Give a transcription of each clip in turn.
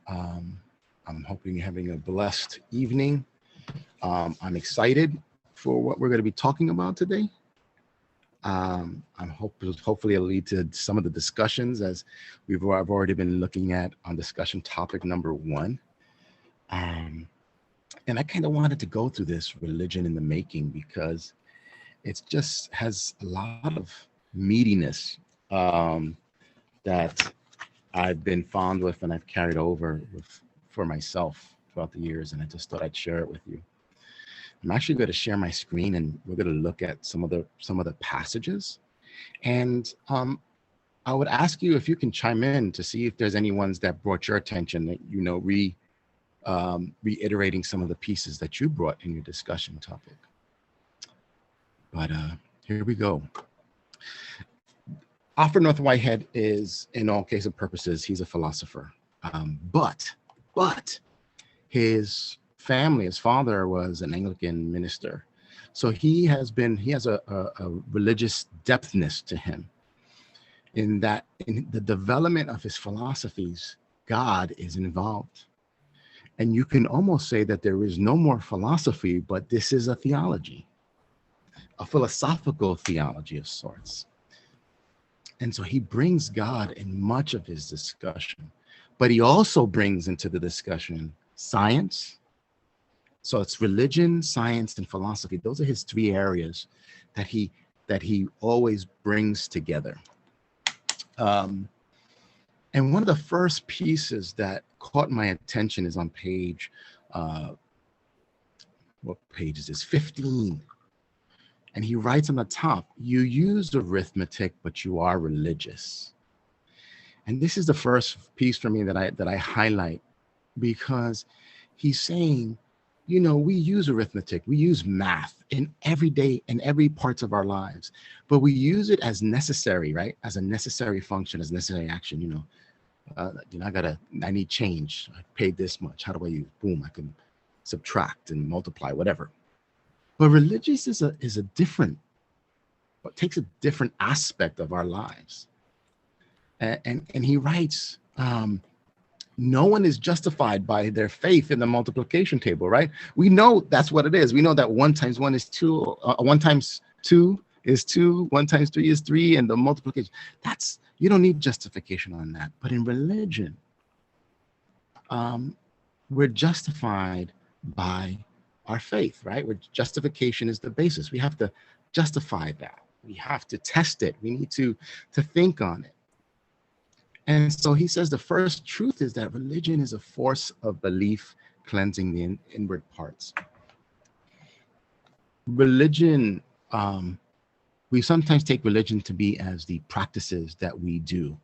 Um, I'm hoping you're having a blessed evening. I'm excited for what we're going to be talking about today. Hopefully it'll lead to some of the discussions as I've already been looking at on discussion topic number one. Um, and I kind of wanted to go through this religion in the making because it just has a lot of meatiness um, that I've been fond with and I've carried over for myself throughout the years. And I just thought I'd share it with you. I'm actually going to share my screen and we're going to look at some of the passages. And I would ask you if you can chime in to see if there's any ones that brought your attention that reiterating some of the pieces that you brought in your discussion topic. But here we go. Alfred North Whitehead is, in all case of purposes, he's a philosopher. But his family, his father was an Anglican minister. So he has a religious depthness to him in that in the development of his philosophies, God is involved. And you can almost say that there is no more philosophy, but this is a theology, a philosophical theology of sorts. And so he brings God in much of his discussion, but he also brings into the discussion science. So it's religion, science, and philosophy. Those are his three areas that he always brings together. And one of the first pieces that caught my attention is on page, what page is this? 15. And he writes on the top, you use arithmetic, but you are religious. And this is the first piece for me that I highlight because he's saying, you know, we use arithmetic, we use math in every parts of our lives, but we use it as necessary, right? As a necessary function, as necessary action, you know, I need change. I paid this much. How do I use? Boom, I can subtract and multiply, whatever. But religious is a different, but takes a different aspect of our lives. And he writes, no one is justified by their faith in the multiplication table, right? We know that's what it is. We know that 1 times 1 is 2, 1 times 2 is 2, 1 times 3 is 3, and the multiplication. You don't need justification on that. But in religion, we're justified by our faith, right? Where justification is the basis. We have to justify that. We have to test it. We need to think on it. And so he says the first truth is that religion is a force of belief cleansing the inward parts. Religion, we sometimes take religion to be as the practices that we do.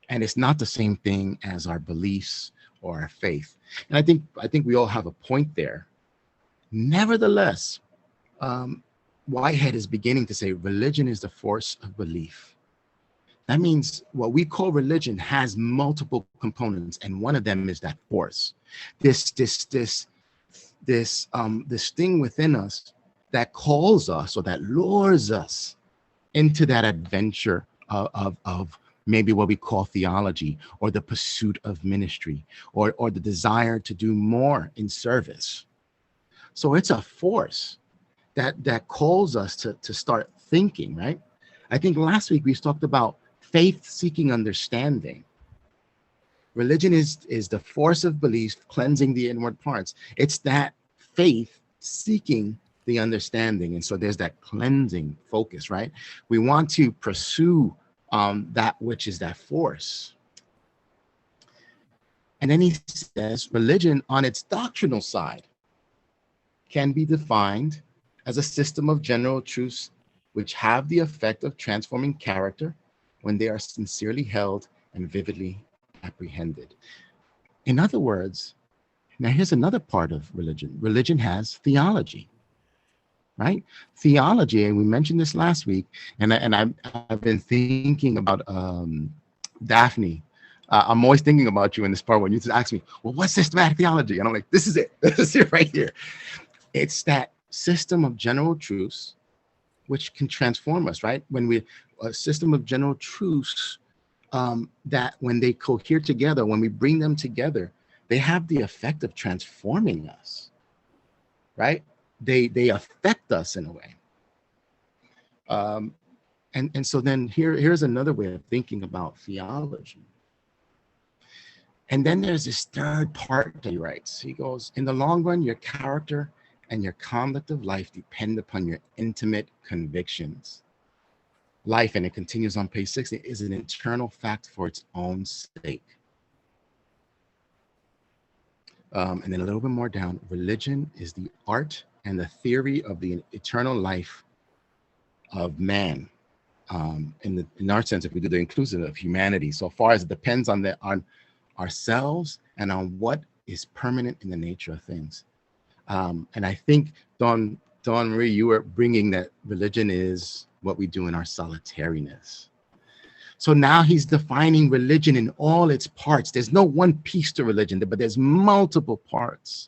And it's not the same thing as our beliefs or our faith. And I think we all have a point there. Nevertheless, Whitehead is beginning to say religion is the force of belief. That means what we call religion has multiple components, and one of them is that force. This thing within us that calls us or that lures us into that adventure of maybe what we call theology or the pursuit of ministry or the desire to do more in service. So it's a force that calls us to start thinking, right? I think last week we talked about faith seeking understanding. Religion is the force of belief cleansing the inward parts. It's that faith seeking the understanding. And so there's that cleansing focus, right? We want to pursue that which is that force. And then he says religion on its doctrinal side can be defined as a system of general truths which have the effect of transforming character when they are sincerely held and vividly apprehended. In other words, now here's another part of religion. Religion has theology, right? Theology, and we mentioned this last week, and I've been thinking about Daphne. I'm always thinking about you in this part when you just ask me, well, what's systematic theology? And I'm like, this is it. This is it right here. It's that system of general truths which can transform us, right? When a system of general truths that when they cohere together, when we bring them together, they have the effect of transforming us, right? They affect us in a way. And so then here's another way of thinking about theology. And then there's this third part that he writes. He goes, in the long run, your character and your conduct of life depend upon your intimate convictions. Life, and it continues on page 60, is an internal fact for its own sake. And then a little bit more down, religion is the art and the theory of the eternal life of man. In our sense, if we do the inclusive of humanity, so far as it depends on ourselves and on what is permanent in the nature of things. And I think, Dawn Marie, you were bringing that religion is what we do in our solitariness. So now he's defining religion in all its parts. There's no one piece to religion, but there's multiple parts.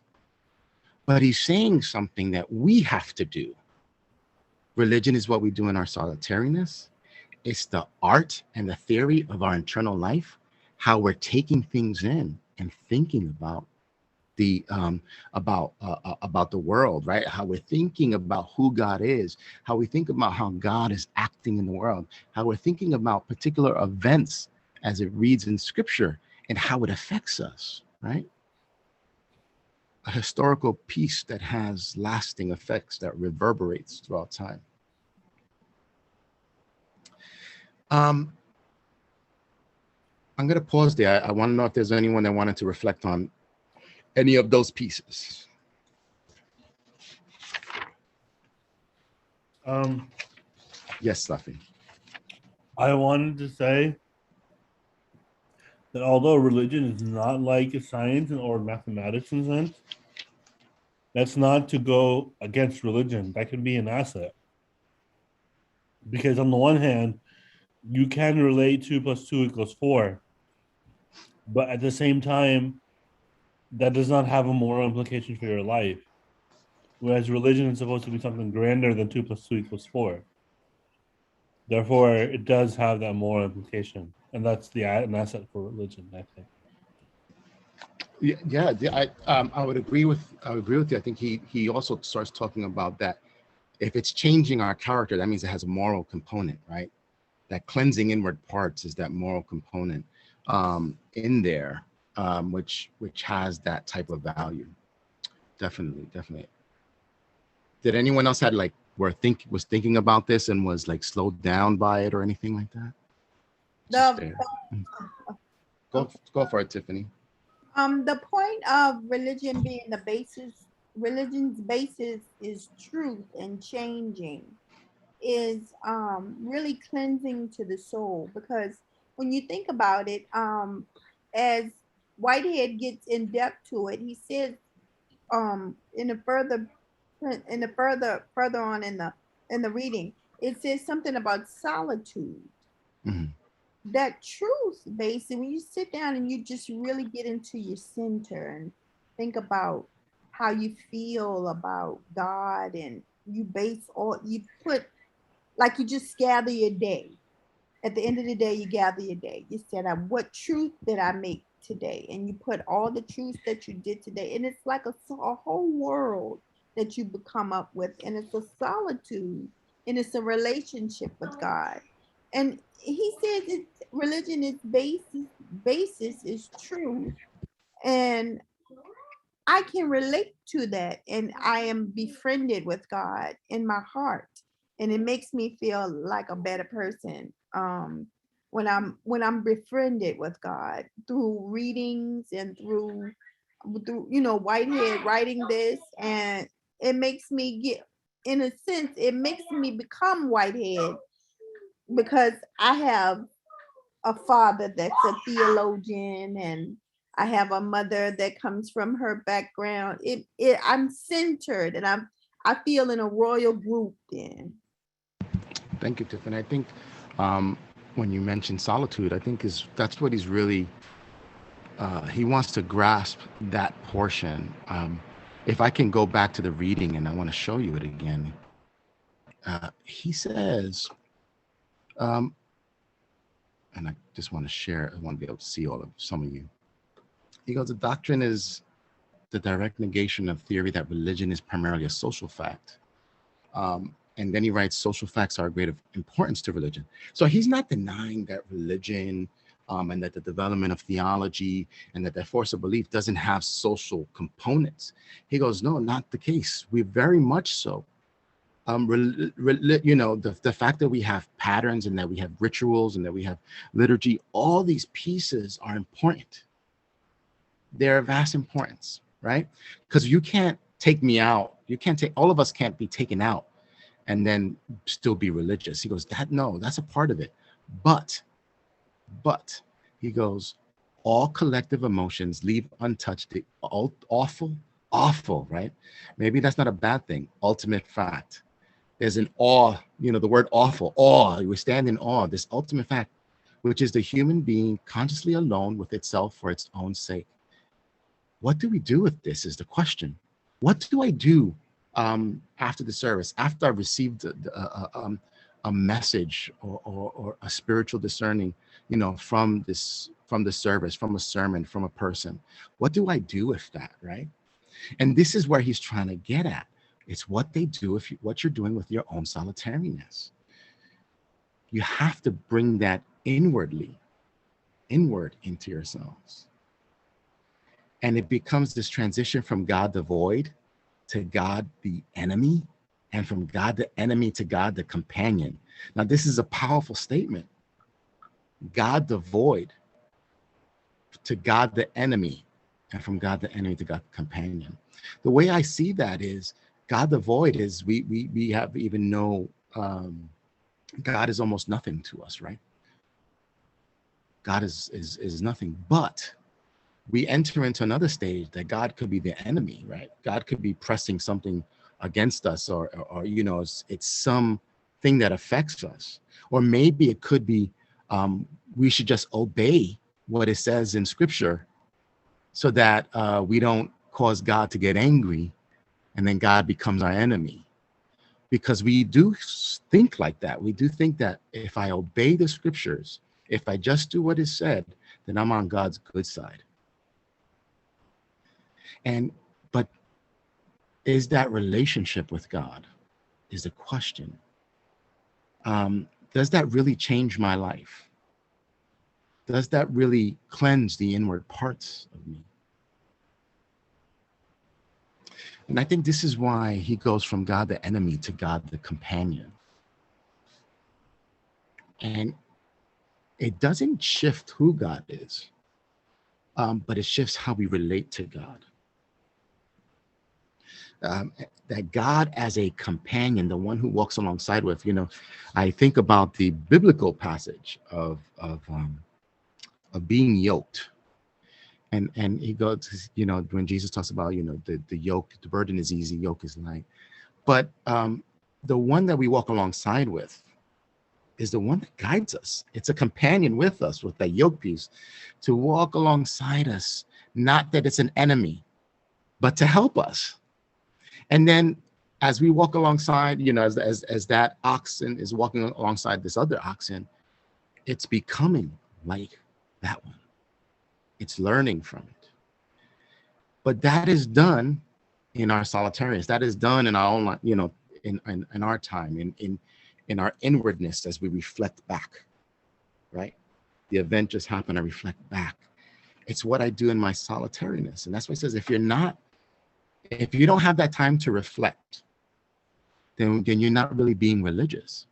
But he's saying something that we have to do. Religion is what we do in our solitariness. It's the art and the theory of our internal life, how we're taking things in and thinking about the world, right? How we're thinking about who God is, how we think about how God is acting in the world, how we're thinking about particular events as it reads in scripture and how it affects us, right? A historical piece that has lasting effects that reverberates throughout time. I'm going to pause there. I want to know if there's anyone that wanted to reflect on any of those pieces. Yes, Slaffy. I wanted to say that although religion is not like a science or mathematics in a sense, that's not to go against religion. That can be an asset. Because on the one hand, you can relate 2 + 2 = 4. But at the same time, that does not have a moral implication for your life. Whereas religion is supposed to be something grander than 2 + 2 = 4. Therefore, it does have that moral implication. And that's an asset for religion, I think. Yeah, I would agree with you. I think he also starts talking about that if it's changing our character, that means it has a moral component, right? That cleansing inward parts is that moral component in there, which has that type of value. Definitely. Did anyone else was thinking about this and was like slowed down by it or anything like that? Go for it, Tiffany. The point of religion being religion's basis is truth and changing, is really cleansing to the soul. Because when you think about it, as Whitehead gets in depth to it, he says further on in the reading, it says something about solitude. Mm-hmm. That truth, basically, when you sit down and you just really get into your center and think about how you feel about God, and you just gather your day. At the end of the day, you gather your day. You said, what truth did I make today? And you put all the truths that you did today. And it's like a whole world that you become up with. And it's a solitude, and it's a relationship with God. And he says religion is basis is truth. And I can relate to that, and I am befriended with God in my heart, and it makes me feel like a better person when I'm befriended with God through readings and through Whitehead writing this, and it makes me in a sense, it makes me become Whitehead, because I have a father that's a theologian, and I have a mother that comes from her background. I'm centered, and I feel in a royal group then. Thank you, Tiffany. I think when you mention solitude, I think that's what he's really he wants to grasp that portion. If I can go back to the reading, and I want to show you it again. He says, and I just want to share. I want to be able to see some of you. He goes, the doctrine is the direct negation of theory that religion is primarily a social fact. And then he writes, social facts are of great importance to religion. So he's not denying that religion and that the development of theology and that the force of belief doesn't have social components. He goes, no, not the case. We very much so. The fact that we have patterns and that we have rituals and that we have liturgy, all these pieces are important. They're of vast importance, right? Because you can't take me out. All of us can't be taken out and then still be religious. He goes, that's a part of it. But he goes, all collective emotions leave untouched the awful, right? Maybe that's not a bad thing. Ultimate fact. There's an awe, the word awful, awe. We stand in awe, this ultimate fact, which is the human being consciously alone with itself for its own sake. What do we do with this is the question. What do I do after the service, after I received a message or a spiritual discerning, from the service, from a sermon, from a person? What do I do with that, right? And this is where he's trying to get at. It's what they do what you're doing with your own solitariness. You have to bring that inward into yourselves. And it becomes this transition from God the void to God the enemy, and from God the enemy to God the companion. Now, this is a powerful statement. God the void to God the enemy, and from God the enemy to God the companion. The way I see that is God the void is we have even know God is almost nothing to us, right? God is nothing, but we enter into another stage that God could be the enemy, right? God could be pressing something against us, or it's something that affects us, or maybe it could be we should just obey what it says in Scripture, so that we don't cause God to get angry, and then God becomes our enemy. Because we do think like that. We do think that if I obey the Scriptures, if I just do what is said, then I'm on God's good side. But is that relationship with God is the question. Does that really change my life? Does that really cleanse the inward parts of me? And I think this is why he goes from God the enemy to God the companion. And it doesn't shift who God is, but it shifts how we relate to God. That God as a companion, the one who walks alongside with, I think about the biblical passage of being yoked. And he goes, when Jesus talks about, the yoke, the burden is easy, yoke is light. But the one that we walk alongside with is the one that guides us. It's a companion with us, with that yoke piece, to walk alongside us. Not that it's an enemy, but to help us. And then as we walk alongside, as that oxen is walking alongside this other oxen, it's becoming like that one. It's learning from it. But that is done in our solitariness. That is done in our own, in our time, in our inwardness as we reflect back, right? The event just happened, I reflect back. It's what I do in my solitariness. And that's why it says, if you don't have that time to reflect, then you're not really being religious.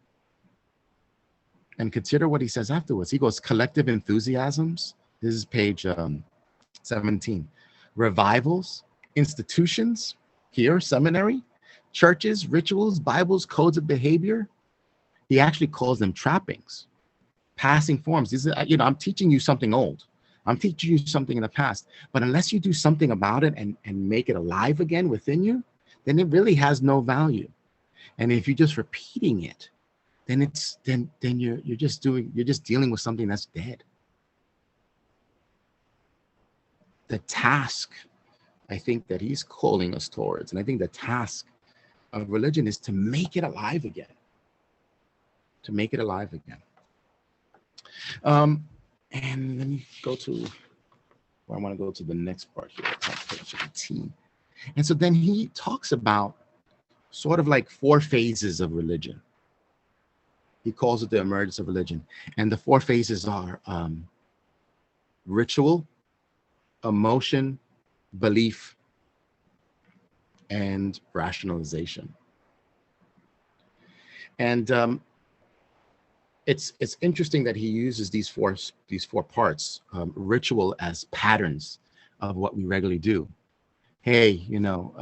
And consider what he says afterwards. He goes, collective enthusiasms. This is page 17. Revivals, institutions, here, seminary, churches, rituals, Bibles, codes of behavior. He actually calls them trappings, passing forms. This is, I'm teaching you something old. I'm teaching you something in the past. But unless you do something about it and make it alive again within you, then it really has no value. And if you're just repeating it, then you're just dealing with something that's dead. The task, I think, that he's calling us towards, and I think the task of religion is to make it alive again. To make it alive again. And let me go to, or I want to go to the next part here. It's on page 18. And so then he talks about sort of like 4 phases of religion. He calls it the emergence of religion. And the 4 phases are ritual, emotion, belief, and rationalization. And it's interesting that he uses these four parts, ritual, as patterns of what we regularly do. Hey, you know,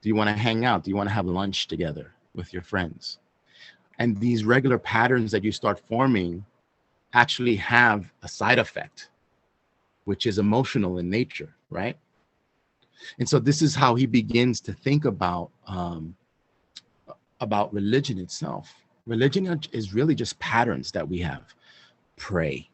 do you want to hang out? Do you want to have lunch together with your friends? And these regular patterns that you start forming actually have a side effect, which is emotional in nature, right? And so this is how he begins to think about religion itself. Religion is really just patterns that we have. Pray,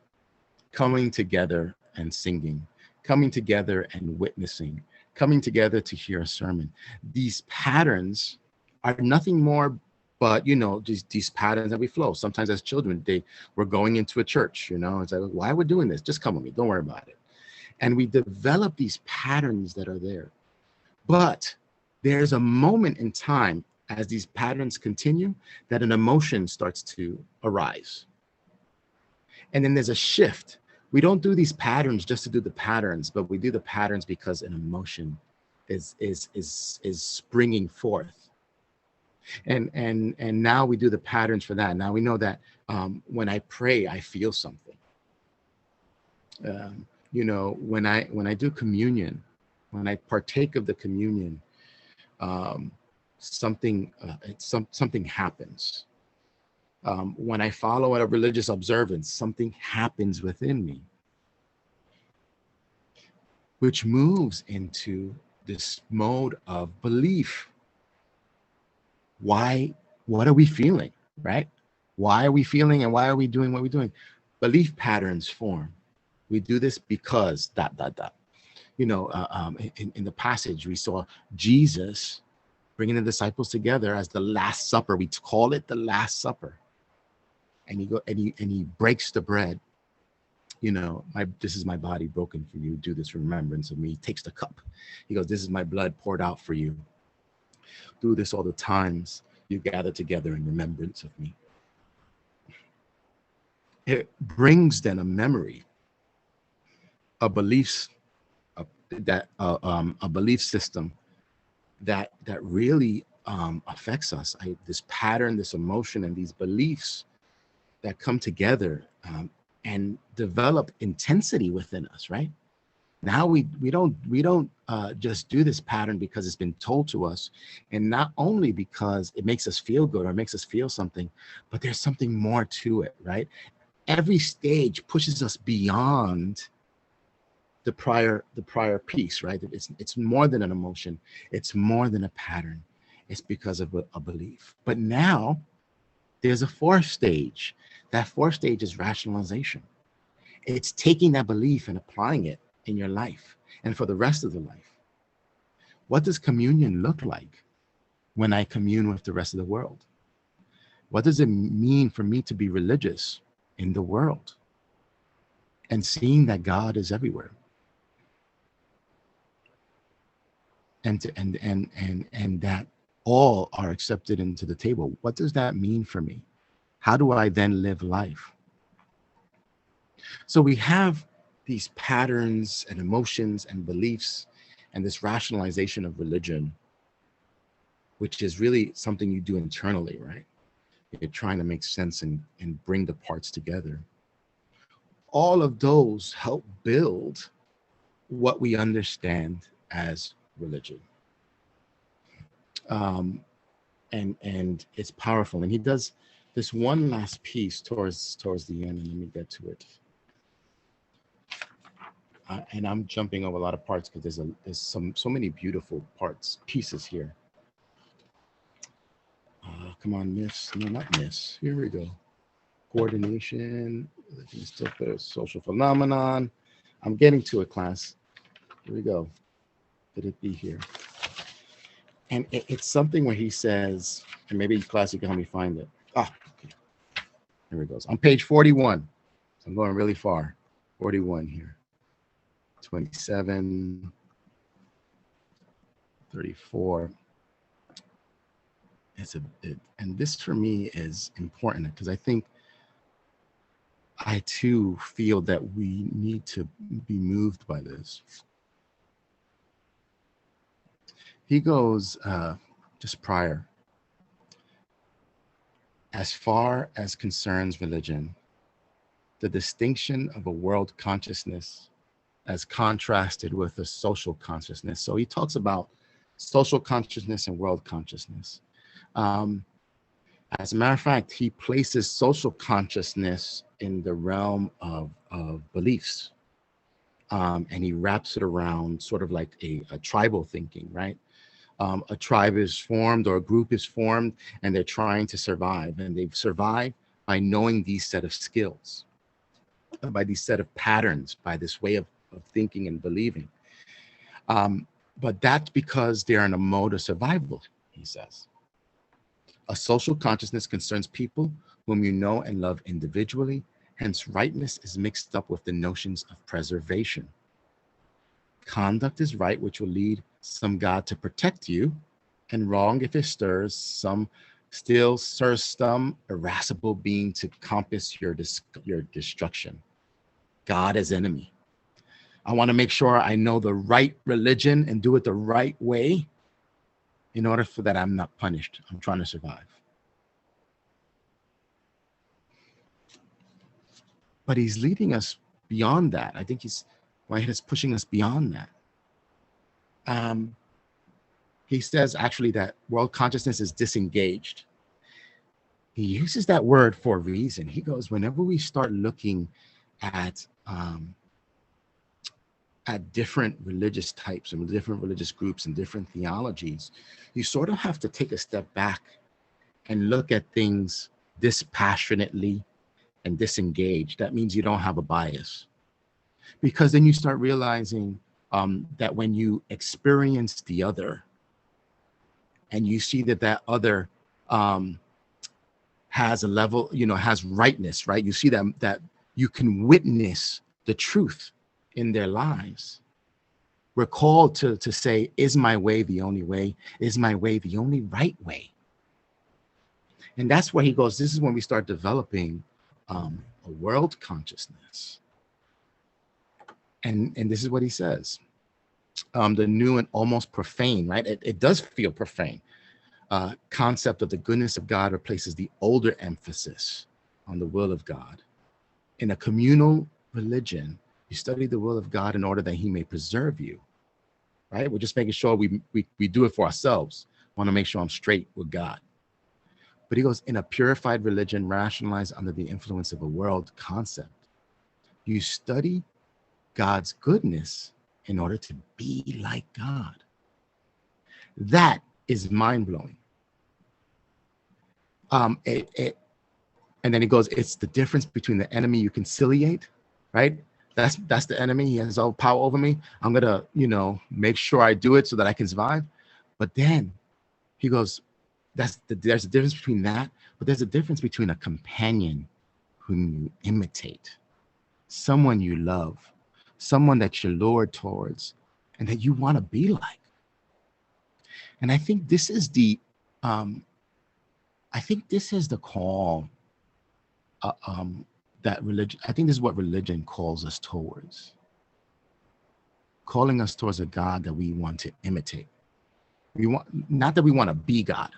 coming together and singing, coming together and witnessing, coming together to hear a sermon. These patterns are nothing more but, you know, these patterns that we flow. Sometimes as children, we're going into a church, you know, it's like, why are we doing this? Just come with me, don't worry about it. And we develop these patterns that are there. But there's a moment in time as these patterns continue that an emotion starts to arise. And then there's a shift. We don't do these patterns just to do the patterns, but we do the patterns because an emotion is springing forth. And now we do the patterns for that. Now we know that when I pray, I feel something. You know, when I do communion, when I partake of the communion, something happens. When I follow a religious observance, something happens within me, which moves into this mode of belief. Why? What are we feeling, right? Why are we feeling and why are we doing what we're doing? Belief patterns form. We do this because ... You know, in the passage, we saw Jesus bringing the disciples together as the Last Supper. We call it the Last Supper. And he breaks the bread. You know, this is my body broken for you. Do this in remembrance of me. He takes the cup. He goes, this is my blood poured out for you. Do this all the times you gather together in remembrance of me. It brings then a memory, a belief, a belief system that really affects us. This pattern, this emotion, and these beliefs that come together and develop intensity within us, right? Now we don't just do this pattern because it's been told to us, and not only because it makes us feel good or makes us feel something, but there's something more to it, right? Every stage pushes us beyond the prior piece, right? It's more than an emotion. It's more than a pattern. It's because of a belief. But now there's a 4th stage. That 4th stage is rationalization. It's taking that belief and applying it in your life and for the rest of the life. What does communion look like when I commune with the rest of the world? What does it mean for me to be religious in the world and seeing that God is everywhere? And that all are accepted into the table. What does that mean for me? How do I then live life? So we have these patterns and emotions and beliefs and this rationalization of religion, which is really something you do internally, right? You're trying to make sense and bring the parts together. All of those help build what we understand as religion. And it's powerful. And he does this one last piece towards the end, and let me get to it. And I'm jumping over a lot of parts because there's so many beautiful pieces here. Come on, miss. No, not miss. Here we go. Coordination, social phenomenon. I'm getting to it, class. Here we go. Did it be here? And it's something where he says, and maybe class, you can help me find it. Okay. Here it goes. On page 41. So I'm going really far. 41 here. 27, 34. And this for me is important because I think I too feel that we need to be moved by this. He goes just prior. As far as concerns religion, the distinction of a world consciousness as contrasted with a social consciousness. So he talks about social consciousness and world consciousness. As a matter of fact, he places social consciousness in the realm of beliefs. And he wraps it around sort of like a tribal thinking, right? A tribe is formed or a group is formed and they're trying to survive. And they've survived by knowing these set of skills, by these set of patterns, by this way of thinking and believing. But that's because they're in a mode of survival, he says. A social consciousness concerns people whom you know and love individually. Hence, rightness is mixed up with the notions of preservation. Conduct is right, which will lead some God to protect you, and wrong if it stirs some irascible being to compass your destruction. God as enemy. I want to make sure I know the right religion and do it the right way in order for that I'm not punished. I'm trying to survive. But he's leading us beyond that. I think he's pushing us beyond that. He says actually that world consciousness is disengaged. He uses that word for a reason. He goes, whenever we start looking at different religious types and different religious groups and different theologies, you sort of have to take a step back and look at things dispassionately and disengaged. That means you don't have a bias. Because then you start realizing that when you experience the other and you see that other has a level, has rightness, right? You see that you can witness the truth in their lives. We're called to say, is my way the only way? Is my way the only right way? And that's where he goes, this is when we start developing a world consciousness. And this is what he says. The new and almost profane, right? It does feel profane. Concept of the goodness of God replaces the older emphasis on the will of God. In a communal religion, you study the will of God in order that he may preserve you, right? We're just making sure we do it for ourselves. Want to make sure I'm straight with God. But he goes, in a purified religion rationalized under the influence of a world concept, you study God's goodness in order to be like God. That is mind-blowing. And then he goes, it's the difference between the enemy you conciliate, right? That's the enemy. He has all power over me. I'm gonna, make sure I do it so that I can survive. But then he goes, there's a difference between that, but there's a difference between a companion whom you imitate, someone you love, someone that you're lured towards, and that you want to be like. And I think this is the call that religion. I think this is what religion calls us towards, calling us towards a God that we want to imitate. We want, not that we want to be God.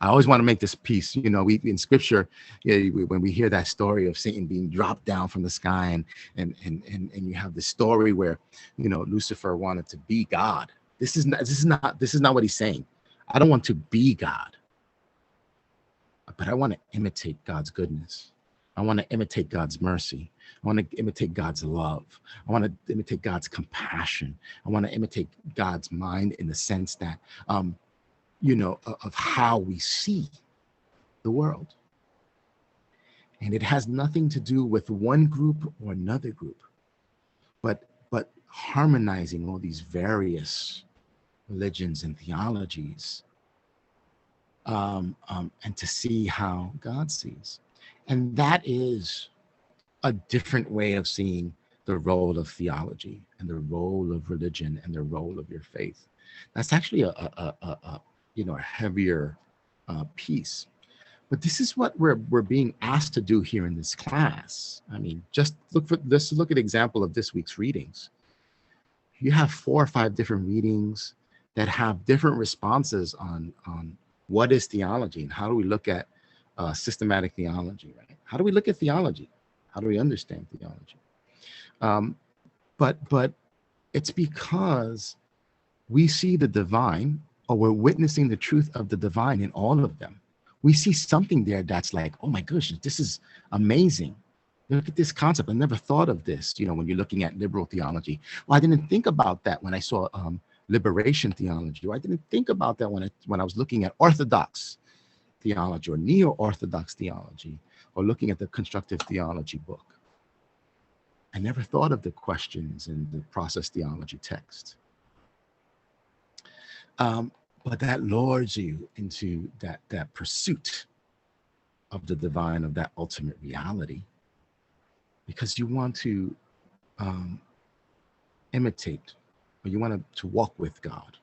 I always want to make this piece, we in scripture, when we hear that story of Satan being dropped down from the sky, and you have the story where, Lucifer wanted to be God. This is not what he's saying. I don't want to be God, but I want to imitate God's goodness. I want to imitate God's mercy. I want to imitate God's love. I want to imitate God's compassion. I want to imitate God's mind in the sense that, of how we see the world. And it has nothing to do with one group or another group, but harmonizing all these various religions and theologies, and to see how God sees. And that is a different way of seeing the role of theology and the role of religion and the role of your faith. That's actually a heavier piece. But this is what we're being asked to do here in this class. I mean, let's look at example of this week's readings. You have 4 or 5 different readings that have different responses on what is theology and how do we look at systematic theology, right? How do we look at theology? How do we understand theology? But it's because we see the divine, or we're witnessing the truth of the divine in all of them. We see something there that's like, oh my gosh, this is amazing. Look at this concept. I never thought of this, when you're looking at liberal theology. Well, I didn't think about that when I saw liberation theology. Or I didn't think about that when I was looking at orthodox theology or neo-orthodox theology, or looking at the constructive theology book. I never thought of the questions in the process theology text. But that lures you into that pursuit of the divine, of that ultimate reality, because you want to imitate, or you want to walk with God,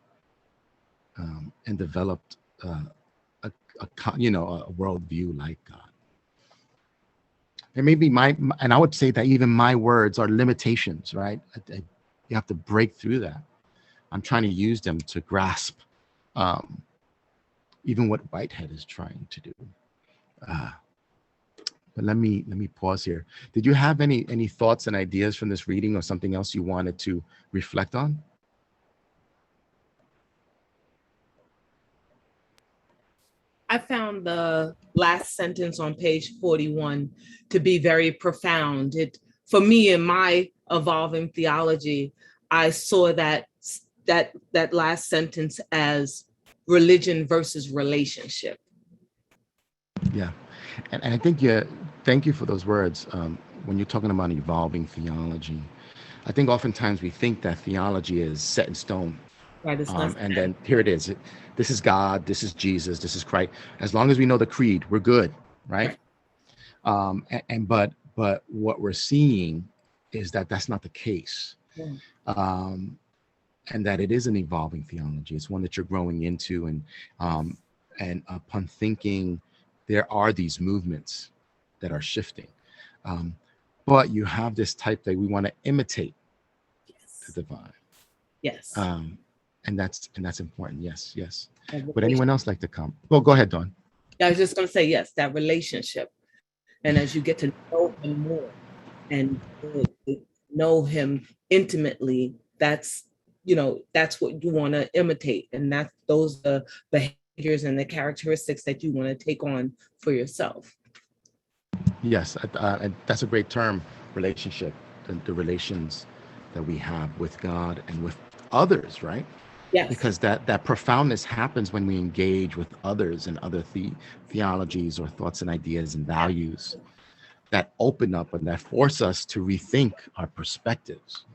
and develop a worldview like God. And maybe and I would say that even my words are limitations, right? You have to break through that. I'm trying to use them to grasp even what Whitehead is trying to do. But let me pause here. Did you have any thoughts and ideas from this reading, or something else you wanted to reflect on? I found the last sentence on page 41 to be very profound. For me, in my evolving theology, I saw that last sentence as religion versus relationship. Yeah, and I think thank you for those words. When you're talking about evolving theology, I think oftentimes we think that theology is set in stone. Right, and then here it is. This is God, this is Jesus, this is Christ. As long as we know the creed, we're good, right? But what we're seeing is that that's not the case. Yeah. And that it is an evolving theology. It's one that you're growing into, and upon thinking, there are these movements that are shifting. But you have this type that we want to imitate the divine. Yes. And that's important. Yes. Would anyone else like to come? Well, go ahead, Dawn. I was just going to say, yes, that relationship. And as you get to know him more and know him intimately, that's what you want to imitate. And those are the behaviors and the characteristics that you want to take on for yourself. Yes, that's a great term, relationship, the relations that we have with God and with others, right? Yes. Because that profoundness happens when we engage with others and other theologies or thoughts and ideas and values that open up and that force us to rethink our perspectives.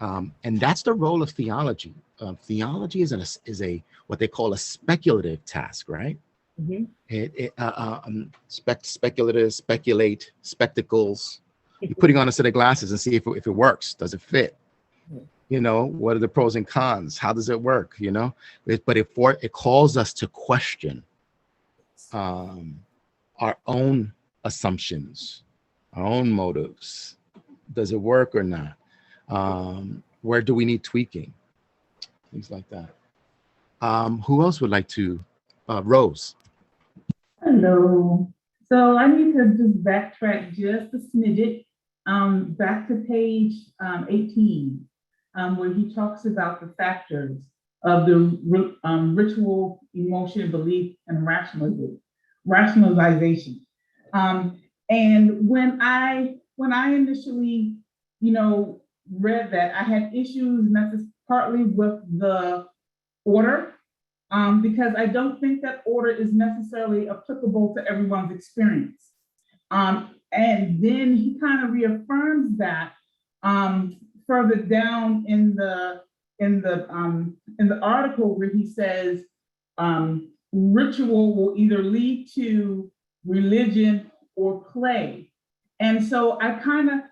And that's the role of theology. Theology is a what they call a speculative task, right? Mm-hmm. Speculate, spectacles. You're putting on a set of glasses and see if it works. Does it fit? What are the pros and cons? How does it work? But it calls us to question our own assumptions, our own motives. Does it work or not? Where do we need tweaking? Things like that. Who else would like to? Rose. Hello. So I need to just backtrack just a smidget, back to page 18, where he talks about the factors of the ritual, emotion, belief, and rationalization. And when I initially, read that, I had issues partly with the order, because I don't think that order is necessarily applicable to everyone's experience. And then he kind of reaffirms that further down in the article, where he says ritual will either lead to religion or play. And so I kind of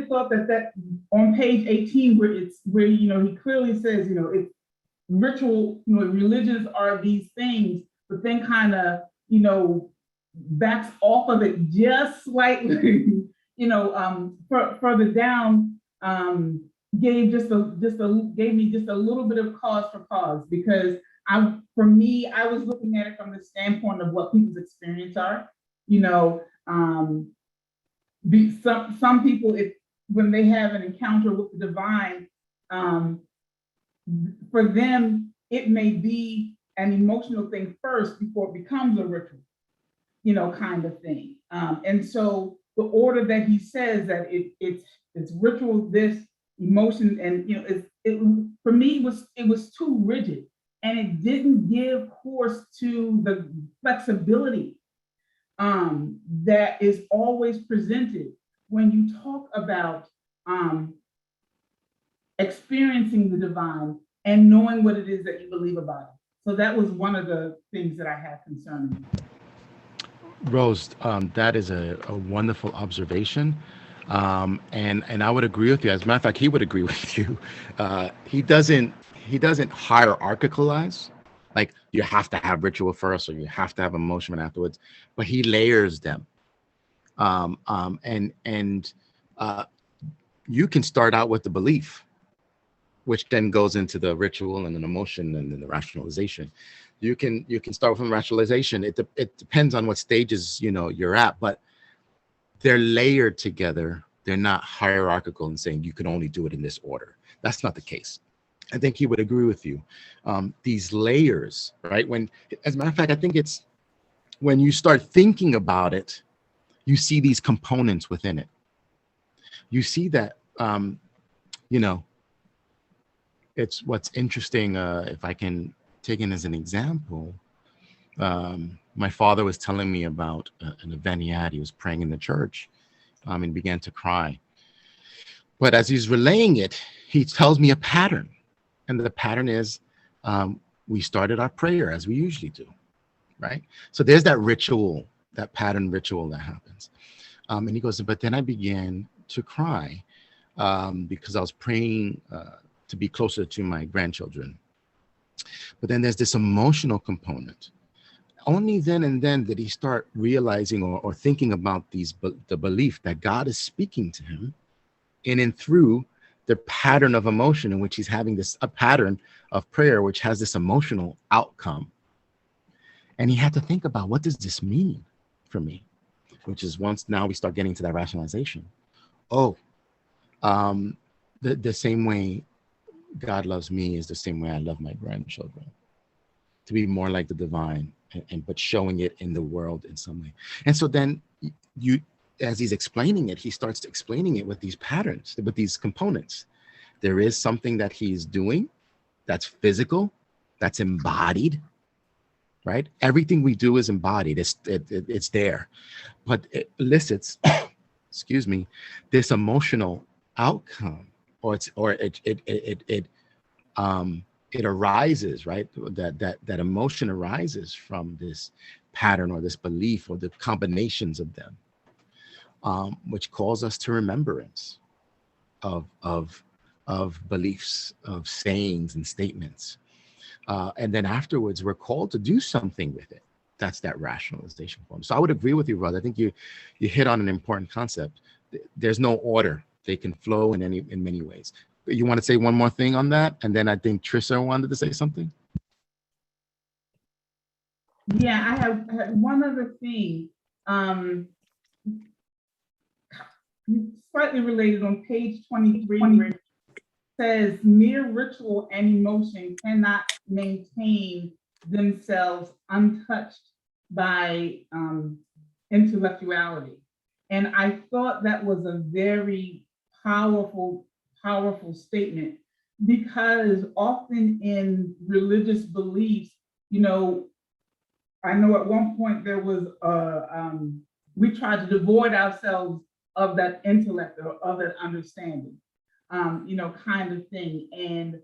thought that on page 18, where he clearly says, it's ritual, religions are these things, but then kind of, backs off of it just slightly, further down, gave me just a little bit of cause for pause, because for me, I was looking at it from the standpoint of what people's experience are. Some people, when they have an encounter with the divine, for them, it may be an emotional thing first before it becomes a ritual, kind of thing. And so the order that he says that it's ritual, this emotion, and for me, it was too rigid, and it didn't give course to the flexibility that is always presented when you talk about experiencing the divine and knowing what it is that you believe about it. So that was one of the things that I had concerning me. Rose, that is a wonderful observation. And I would agree with you. As a matter of fact, he would agree with you. He doesn't hierarchicalize, like you have to have ritual first or you have to have emotion afterwards, but he layers them. And you can start out with the belief, which then goes into the ritual and an emotion and then the rationalization. You can start from rationalization. It depends on what stages you're at, but they're layered together. They're not hierarchical and saying you can only do it in this order. That's not the case. I think he would agree with you. These layers, right? As a matter of fact, I think it's when you start thinking about it, you see these components within it. You see that, it's what's interesting. If I can take it as an example, my father was telling me about an event he had. He was praying in the church and began to cry. But as he's relaying it, he tells me a pattern. And the pattern is we started our prayer as we usually do, right? So there's that ritual, that pattern ritual that happens. And he goes, but then I began to cry because I was praying to be closer to my grandchildren. But then there's this emotional component. Only then and then did he start realizing or thinking about the belief that God is speaking to him in and through the pattern of emotion in which he's having a pattern of prayer, which has this emotional outcome. And he had to think about, what does this mean for me? Which is now we start getting to that rationalization. The same way God loves me is the same way I love my grandchildren. To be more like the divine, but showing it in the world in some way. And so then as he's explaining it, he starts explaining it with these patterns, with these components. There is something that he's doing that's physical, that's embodied, right? Everything we do is embodied. It's there, but it elicits, excuse me, this emotional outcome, it arises, right? That emotion arises from this pattern or this belief or the combinations of them, which calls us to remembrance of beliefs, of sayings and statements. And then afterwards, we're called to do something with it. That's that rationalization form. So I would agree with you, brother. I think you hit on an important concept. There's no order. They can flow in many ways. You want to say one more thing on that? And then I think Trisha wanted to say something. Yeah, I have one other thing. Slightly related on page 23, where it says mere ritual and emotion cannot maintain themselves untouched by intellectuality. And I thought that was a very powerful statement, because often in religious beliefs, I know at one point there was we tried to devoid ourselves of that intellect or of that understanding, kind of thing. And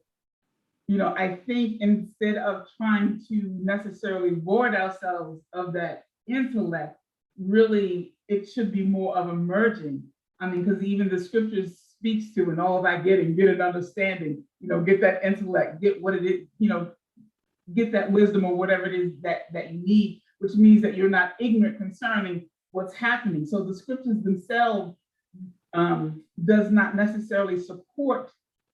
I think instead of trying to necessarily void ourselves of that intellect, really, it should be more of a merging. I mean, because even the scriptures speaks to, and all that getting, get an understanding, get that intellect, get what it is, get that wisdom or whatever it is that you need, which means that you're not ignorant concerning what's happening. So the scriptures themselves does not necessarily support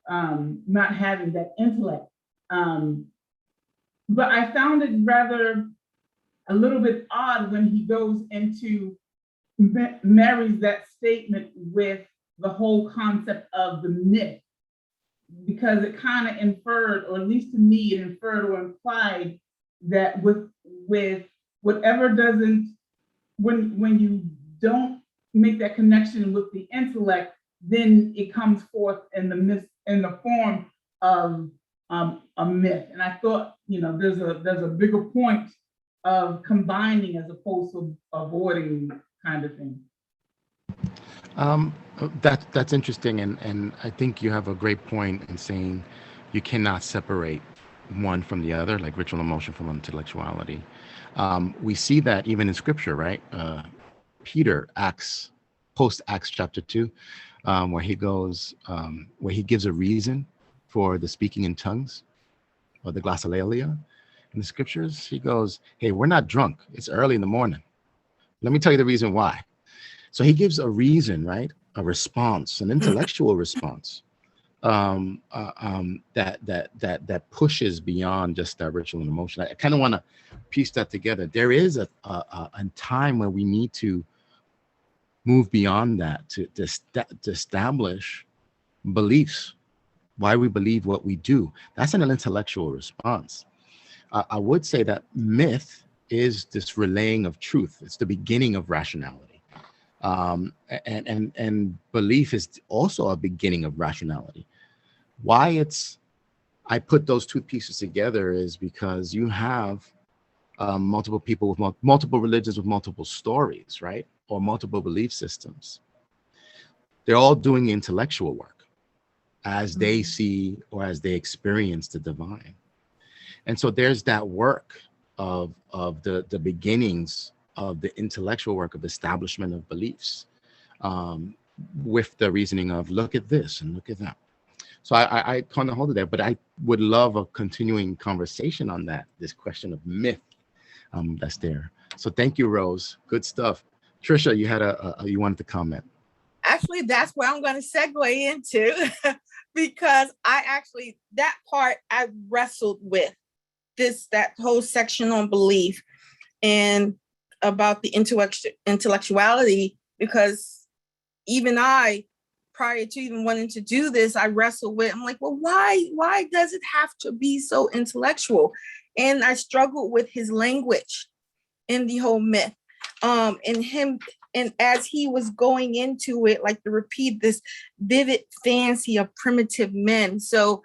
not having that intellect. But I found it rather a little bit odd when he goes into marries that statement with the whole concept of the myth, because it kind of inferred, or at least to me, it inferred or implied that with whatever doesn't, when you don't make that connection with the intellect, then it comes forth in the form of a myth. And I thought, there's a bigger point of combining as opposed to avoiding kind of thing. That's interesting, and I think you have a great point in saying you cannot separate one from the other, like ritual emotion from intellectuality. We see that even in scripture, right? Peter, post Acts chapter 2, where he goes, where he gives a reason for the speaking in tongues, or the glossolalia in the scriptures. He goes, hey, we're not drunk. It's early in the morning. Let me tell you the reason why. So he gives a reason, right? A response, an intellectual response that pushes beyond just that ritual and emotion. I kind of want to piece that together. There is a time where we need to move beyond that to establish beliefs, why we believe what we do. That's an intellectual response. I would say that myth is this relaying of truth. It's the beginning of rationality. And belief is also a beginning of rationality. Why I put those two pieces together is because you have multiple people with multiple religions with multiple stories, right? Or multiple belief systems. They're all doing intellectual work as they see or as they experience the divine. And so there's that work of the beginnings of the intellectual work of establishment of beliefs, with the reasoning of look at this and look at that. So I kind of hold it there, but I would love a continuing conversation on this question of myth that's there. So thank you, Rose. Good stuff. Trisha, you had you wanted to comment. Actually, that's where I'm going to segue into because that part I wrestled with that whole section on belief and about the intellectuality, because even I, prior to even wanting to do this, I wrestled with, I'm like, well, why does it have to be so intellectual? And I struggled with his language in the whole myth. And as he was going into it, like to repeat this vivid fancy of primitive men. So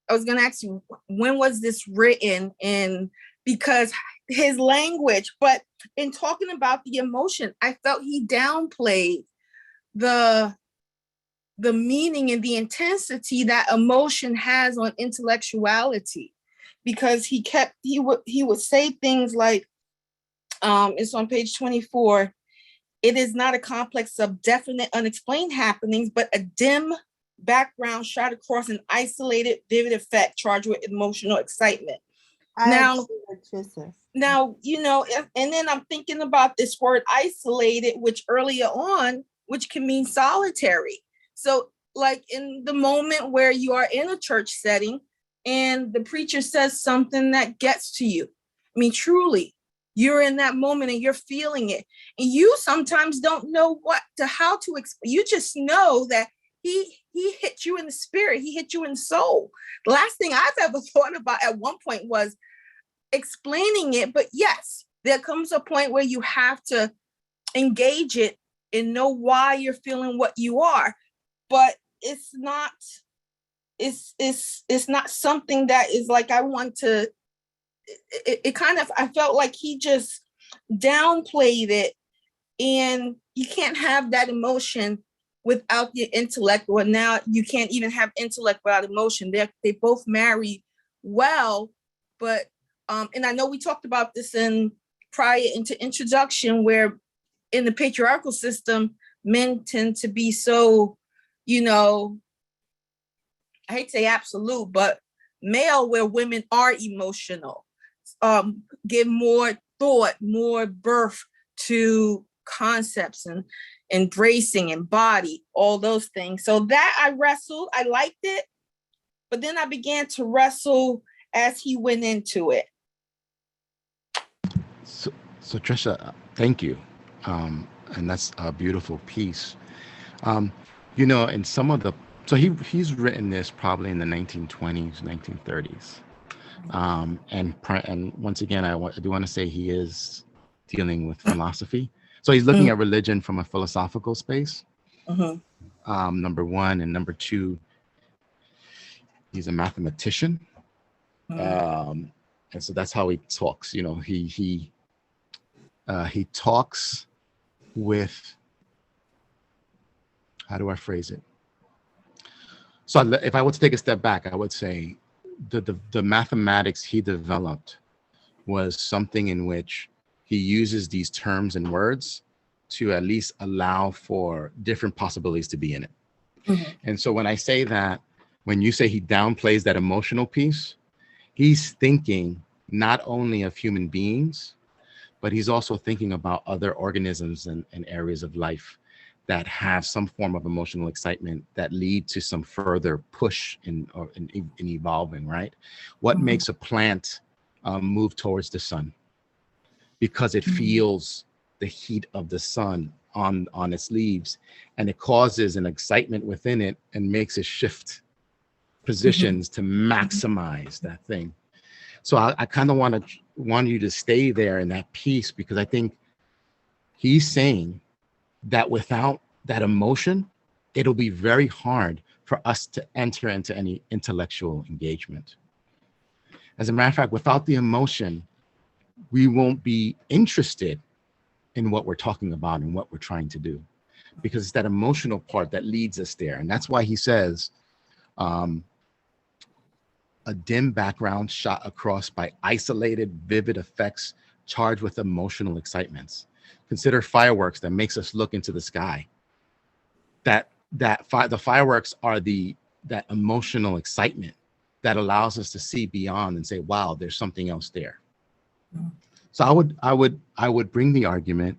I was going to ask you, when was this written? And because his language, but in talking about the emotion, I felt he downplayed the meaning and the intensity that emotion has on intellectuality, because he would say things like, it's on page 24, it is not a complex of definite unexplained happenings, but a dim background shot across an isolated vivid effect charged with emotional excitement. Now, and then I'm thinking about this word isolated, which earlier on, which can mean solitary. So like in the moment where you are in a church setting and the preacher says something that gets to you, I mean, truly, you're in that moment and you're feeling it. And you sometimes don't know how to explain. You just know that he hit you in the spirit. He hit you in soul. The last thing I've ever thought about at one point was explaining it. But yes, there comes a point where you have to engage it and know why you're feeling what you are. But it's not something that is like, I want to, it kind of, I felt like he just downplayed it, and you can't have that emotion without your intellect, or now you can't even have intellect without emotion. They both marry well, but and I know we talked about this in prior into introduction, where in the patriarchal system, men tend to be so, you know, I hate to say absolute, but male, where women are emotional, give more thought, more birth to concepts and embracing and body, all those things. So that I wrestled, I liked it, but then I began to wrestle as he went into it. So Trisha, thank you. And that's a beautiful piece. You know, in some of the, so he's written this probably in the 1920s, 1930s. And once again, I do want to say he is dealing with philosophy. So he's looking at religion from a philosophical space, number one. And number two, he's a mathematician. And so that's how he talks. You know, he talks with, how do I phrase it? So if I were to take a step back, I would say the mathematics he developed was something in which he uses these terms and words to at least allow for different possibilities to be in it. And so when I say that, when you say he downplays that emotional piece, he's thinking not only of human beings, but he's also thinking about other organisms and areas of life that have some form of emotional excitement that lead to some further push in evolving, right? What makes a plant move towards the sun? Because it feels the heat of the sun on its leaves, and it causes an excitement within it and makes it shift positions to maximize that thing. So I kind of want you to stay there in that piece, because I think he's saying that without that emotion, it'll be very hard for us to enter into any intellectual engagement. As a matter of fact, without the emotion, we won't be interested in what we're talking about and what we're trying to do, because it's that emotional part that leads us there. And that's why he says, a dim background shot across by isolated, vivid effects charged with emotional excitements. Consider fireworks that makes us look into the sky. The fireworks are that emotional excitement that allows us to see beyond and say, wow, there's something else there. So I would bring the argument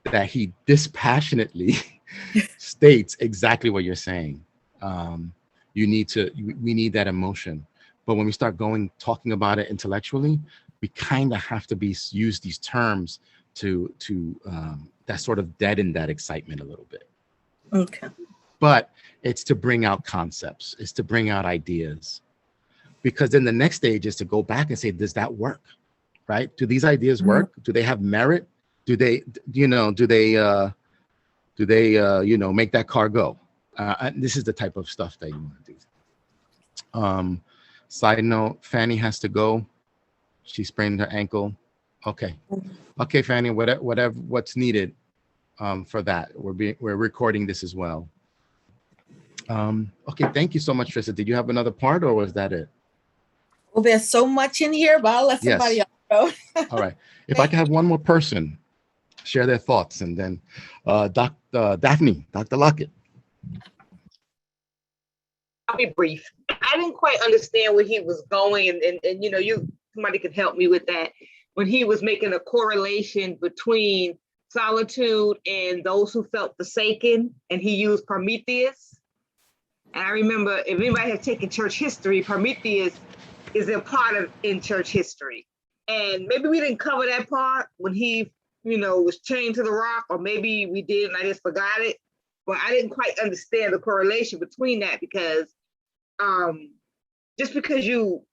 that he dispassionately states exactly what you're saying. We need that emotion. But when we start talking about it intellectually, we kind of have to use these terms to that sort of deaden that excitement a little bit. Okay. But it's to bring out concepts, it's to bring out ideas, because then the next stage is to go back and say, does that work? Right? Do these ideas work? Do they have merit? Do they make that car go? This is the type of stuff that you want to do. Side note, Fanny has to go. She sprained her ankle. Okay, Fanny, what's needed for that. We're recording this as well. Okay, thank you so much, Trista. Did you have another part, or was that it? Well, there's so much in here, but I'll let somebody else go. All right. If I can have one more person share their thoughts, and then Dr. Lockett. I'll be brief. I didn't quite understand where he was going, and somebody could help me with that. When he was making a correlation between solitude and those who felt forsaken, and he used Prometheus. And I remember, if anybody has taken church history, Prometheus is a part in church history. And maybe we didn't cover that part when he, was chained to the rock, or maybe we did and I just forgot it. But I didn't quite understand the correlation between that, because just because you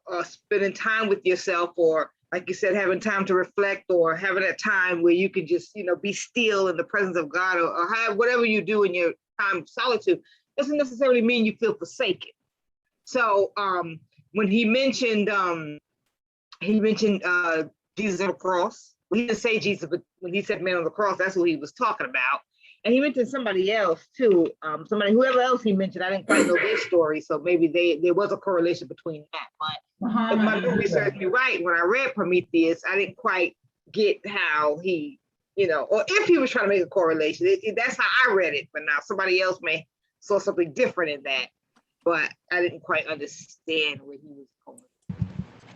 are spending time with yourself, or like you said, having time to reflect, or having that time where you can just, be still in the presence of God, or have whatever you do in your time of solitude, doesn't necessarily mean you feel forsaken. So when he mentioned Jesus on the cross, well, he didn't say Jesus, but when he said man on the cross, that's what he was talking about. And he mentioned somebody else too, whoever else he mentioned, I didn't quite know their story, so maybe there was a correlation between that. But if my memory serves me right, when I read Prometheus, I didn't quite get how he or if he was trying to make a correlation. That's how I read it. But now somebody else may saw something different in that. But I didn't quite understand where he was going.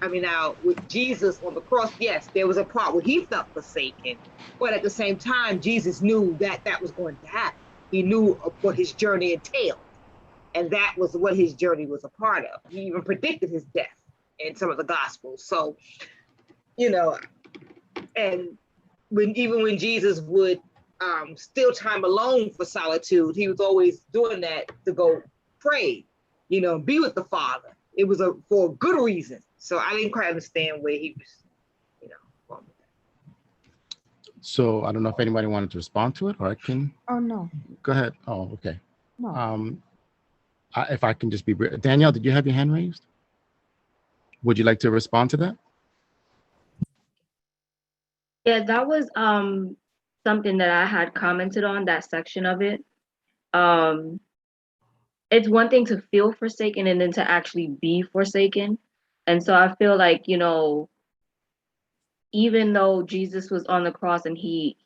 I mean, now with Jesus on the cross, yes, there was a part where he felt forsaken, but at the same time, Jesus knew that that was going to happen. He knew what his journey entailed, and that was what his journey was a part of. He even predicted his death in some of the Gospels. So, and even when Jesus would steal time alone for solitude, he was always doing that to go pray, be with the Father. It was for a good reason. So I didn't quite understand where he was, going with that. So I don't know if anybody wanted to respond to it, or I can. Oh, no. Go ahead. Oh, okay. No. If I can just be brief. Danielle, did you have your hand raised? Would you like to respond to that? Yeah, that was something that I had commented on, that section of it. It's one thing to feel forsaken and then to actually be forsaken. And so I feel like, even though Jesus was on the cross and he,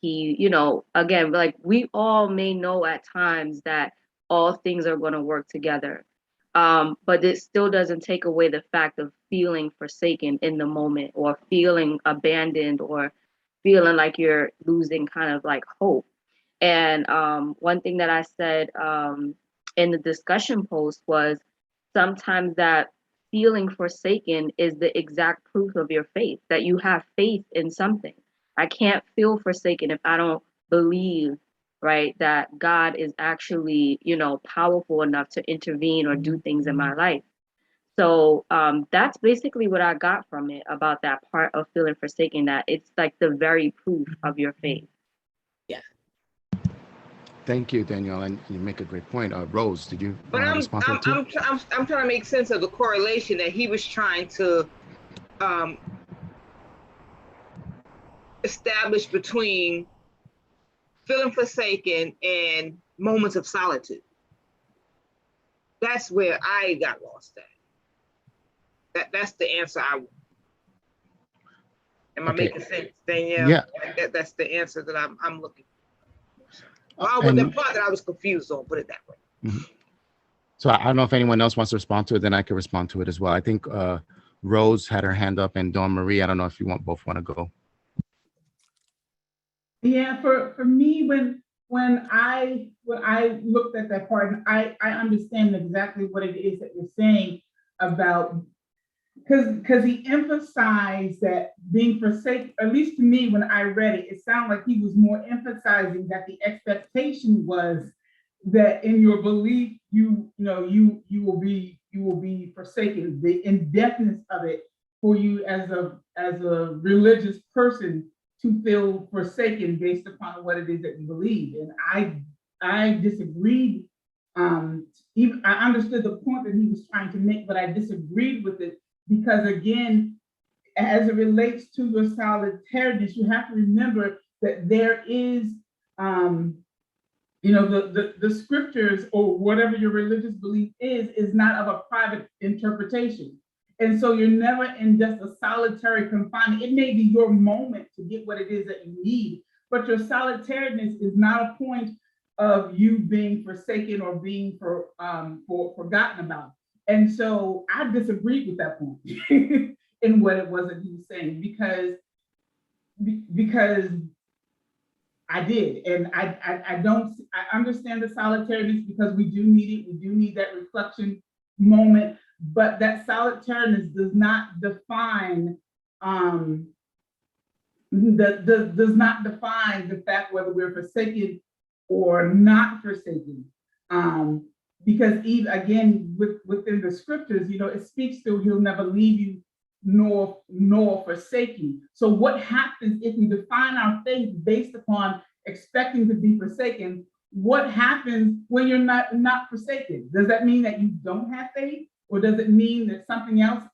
again, like we all may know at times that all things are going to work together. But it still doesn't take away the fact of feeling forsaken in the moment, or feeling abandoned, or feeling like you're losing kind of like hope. And one thing that I said in the discussion post was, sometimes that feeling forsaken is the exact proof of your faith, that you have faith in something. I can't feel forsaken if I don't believe, right, that God is actually, powerful enough to intervene or do things in my life. So that's basically what I got from it, about that part of feeling forsaken, that it's like the very proof of your faith. Yeah. Thank you, Danielle, and you make a great point. Rose, did you But respond to it too? I'm trying to make sense of the correlation that he was trying to establish between feeling forsaken and moments of solitude. That's where I got lost at. That's the answer I want. Am I making sense, Danielle? Yeah. That's the answer that I'm looking for. The part that I was confused on, put it that way. Mm-hmm. So I don't know if anyone else wants to respond to it, then I can respond to it as well. I think Rose had her hand up, and Dawn Marie, I don't know if you both want to go. Yeah, for me, when I looked at that part, and I understand exactly what it is that you're saying about, because he emphasized that being forsaken, at least to me when I read it, it sounded like he was more emphasizing that the expectation was that in your belief, you will be forsaken. The indefiniteness of it for you as a religious person to feel forsaken based upon what it is that you believe. And I disagreed. Even I understood the point that he was trying to make, but I disagreed with it, because again, as it relates to your solitariness, you have to remember that there is, the scriptures, or whatever your religious belief is not of a private interpretation. And so you're never in just a solitary confinement. It may be your moment to get what it is that you need, but your solitariness is not a point of you being forsaken or being forgotten about. And so I disagreed with that point in what it was that he was saying, because I did. And I understand the solitariness, because we do need it. We do need that reflection moment, but that solitariness does not define does not define the fact whether we're forsaken or not forsaken. Because even again, within the scriptures, it speaks to, he'll never leave you nor forsake you. So what happens if we define our faith based upon expecting to be forsaken? What happens when you're not forsaken? Does that mean that you don't have faith, or does it mean that something else?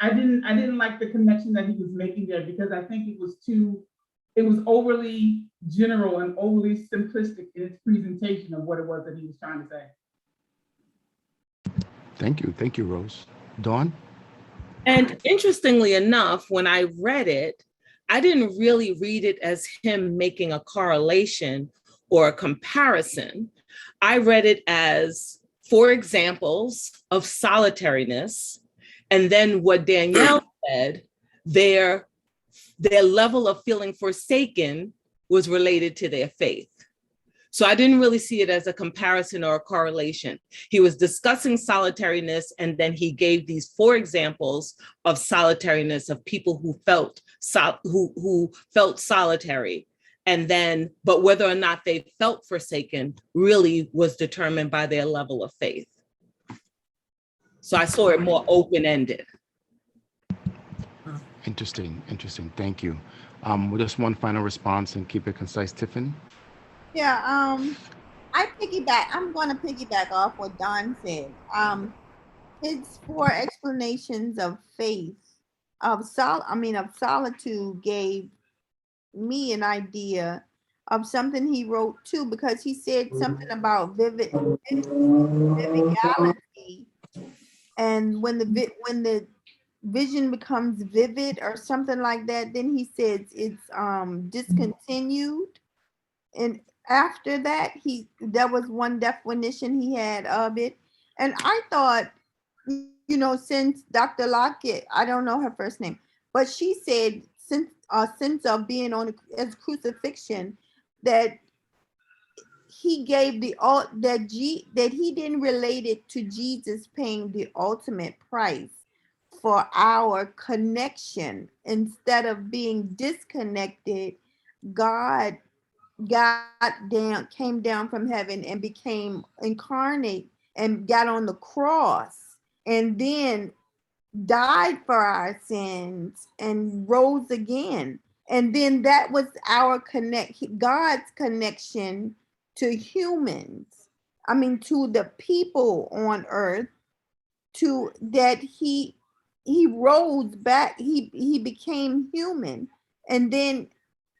I didn't like the connection that he was making there, because I think it was overly general and overly simplistic in its presentation of what it was that he was trying to say. Thank you, Rose. Dawn? And interestingly enough, when I read it, I didn't really read it as him making a correlation or a comparison. I read it as 4 examples of solitariness. And then what Danielle said, their level of feeling forsaken was related to their faith. So I didn't really see it as a comparison or a correlation. He was discussing solitariness, and then he gave these 4 examples of solitariness of people who felt solitary. And then, but whether or not they felt forsaken really was determined by their level of faith. So I saw it more open-ended. Interesting. Thank you. With just one final response and keep it concise, Tiffany. Yeah, I'm going to piggyback off what Don said. His 4 explanations of faith, of solitude, gave me an idea of something he wrote too, because he said something about vividality, and when the vision becomes vivid or something like that, then he says it's discontinued. And after that, that was one definition he had of it. And I thought, since Dr. Lockett, I don't know her first name, but she said since of being on as crucifixion, that he gave that he didn't relate it to Jesus paying the ultimate price for our connection. Instead of being disconnected, God came down from heaven and became incarnate and got on the cross, and then died for our sins and rose again. And then that was God's connection to humans. To the people on earth, to that he rose back. He became human, and then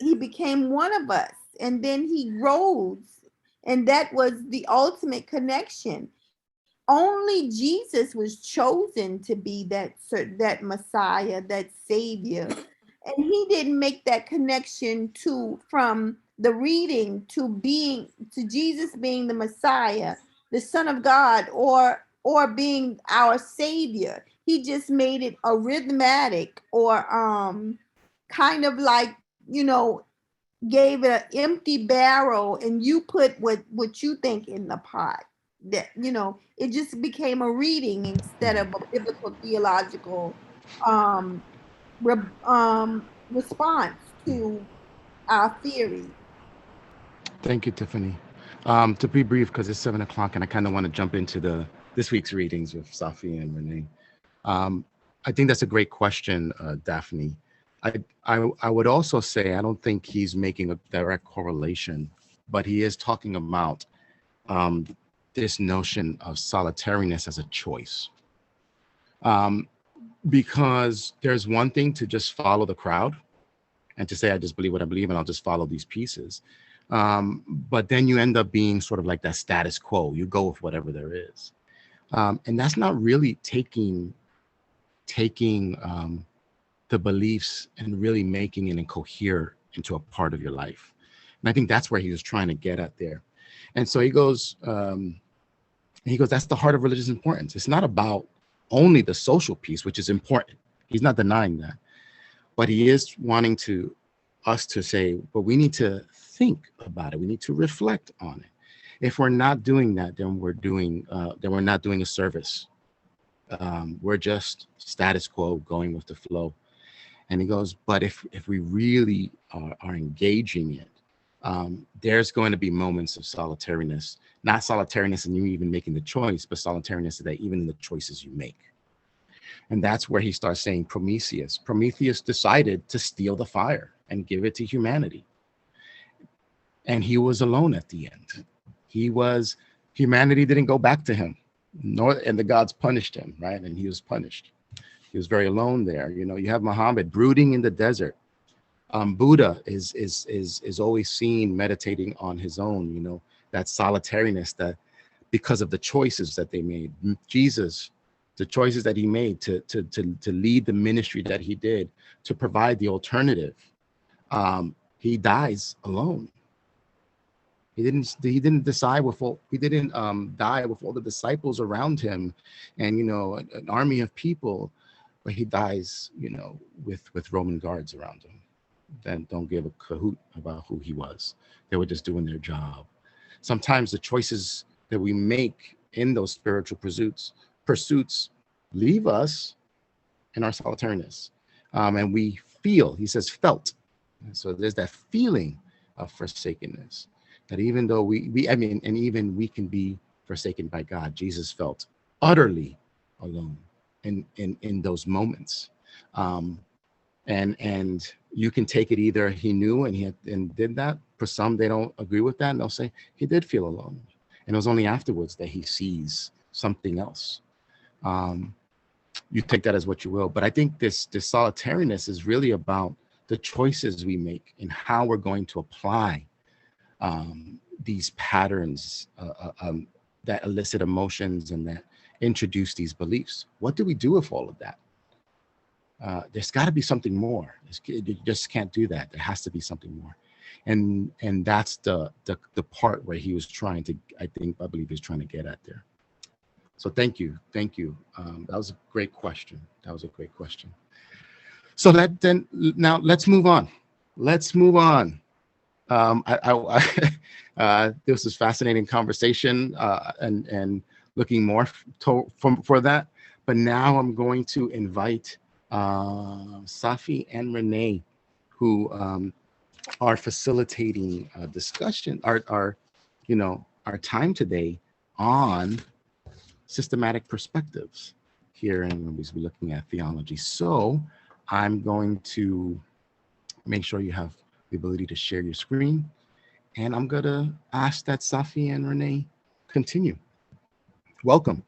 he became one of us, and then he rose, and that was the ultimate connection. Only Jesus was chosen to be that Messiah, that Savior, and he didn't make that connection from the reading to Jesus being the Messiah, the Son of God, or being our Savior. He just made it arithmetic, or kind of like, gave it an empty barrel, and you put what you think in the pot. That it just became a reading instead of a biblical theological response to our theory. Thank you, Tiffany. To be brief, because it's 7 o'clock and I kind of want to jump into this week's readings with Safi and Renee. I think that's a great question, Daphne. I would also say I don't think he's making a direct correlation, but he is talking about this notion of solitariness as a choice. Because there's one thing to just follow the crowd and to say, I just believe what I believe and I'll just follow these pieces. But then you end up being sort of like that status quo. You go with whatever there is. And that's not really taking the beliefs and really making it incohere into a part of your life. And I think that's where he was trying to get at there. And so he goes, that's the heart of religious importance. It's not about only the social piece, which is important. He's not denying that. But he is wanting us to say, but we need to think about it. We need to reflect on it. If we're not doing that, then we're not doing a service. We're just status quo, going with the flow. And he goes, but if we really are engaging it, there's going to be moments of solitariness, not solitariness in you even making the choice, but solitariness that even in the choices you make. And that's where he starts saying Prometheus. Prometheus decided to steal the fire and give it to humanity. And he was alone at the end. Humanity didn't go back to him, and the gods punished him, right? And he was punished. He was very alone there. You have Muhammad brooding in the desert. Buddha is always seen meditating on his own, that solitariness, that because of the choices that they made. Jesus, the choices that he made to lead the ministry that he did, to provide the alternative He dies alone. He didn't decide with all, he didn't die with all the disciples around him and, an army of people, but he dies, with Roman guards around him that don't give a cahoot about who he was. They were just doing their job. Sometimes the choices that we make in those spiritual pursuits leave us in our solitariness. And we feel, he says, felt. And so there's that feeling of forsakenness that even though and even we can be forsaken by God, Jesus felt utterly alone in those moments. And you can take it either he knew and did that. For some, they don't agree with that, and they'll say he did feel alone. And it was only afterwards that he sees something else. You take that as what you will, but I think this solitariness is really about the choices we make and how we're going to apply these patterns that elicit emotions and that introduce these beliefs. What do we do with all of that? There's got to be something more. You just can't do that. There has to be something more, and that's the part where he was trying to. I believe he's trying to get at there. So thank you. That was a great question. So now let's move on. This is fascinating conversation and looking more for that. But now I'm going to invite Safi and Renee, who are facilitating a discussion, our time today on systematic perspectives here, and we'll be looking at theology. So I'm going to make sure you have the ability to share your screen, and I'm going to ask that Safi and Renee continue. Welcome.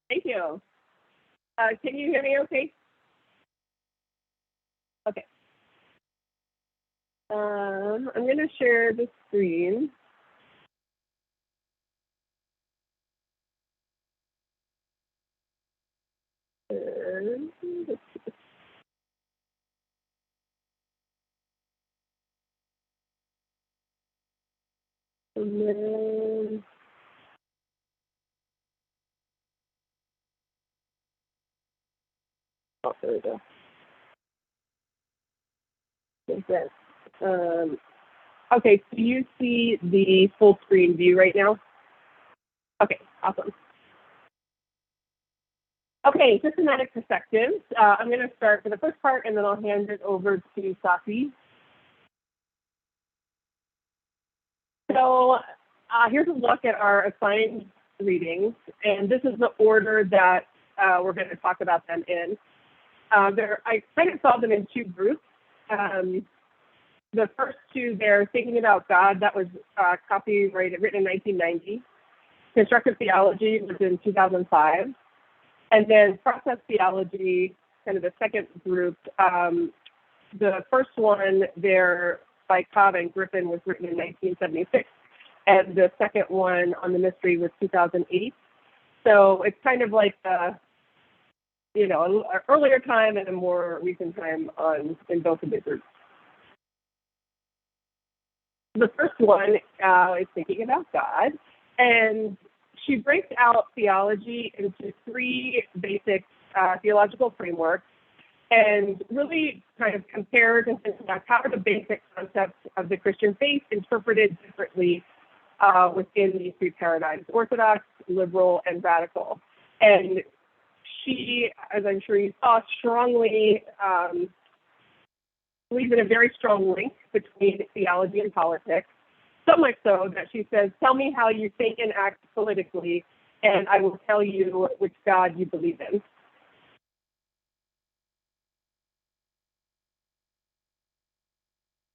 Thank you. Can you hear me okay? Okay. I'm going to share the screen. And then there we go. Like that. Okay, so you see the full screen view right now? Okay, awesome. Okay, systematic perspectives. I'm going to start with the first part, and then I'll hand it over to Safi. So here's a look at our assigned readings, and this is the order that we're going to talk about them in. I kind of saw them in two groups. The first two, they're Thinking About God, that was written in 1990. Constructive Theology was in 2005. And then Process Theology, kind of the second group. The first one there by Cobb and Griffin was written in 1976. And the second one on the mystery was 2008. So it's kind of like an earlier time and a more recent time in both of the groups. The first one is Thinking About God, and she breaks out theology into three basic theological frameworks and really kind of compares and thinks about how are the basic concepts of the Christian faith interpreted differently within these three paradigms: Orthodox, liberal, and radical. And she, as I'm sure you saw, strongly believes in a very strong link between theology and politics, so much so that she says, tell me how you think and act politically, and I will tell you which God you believe in.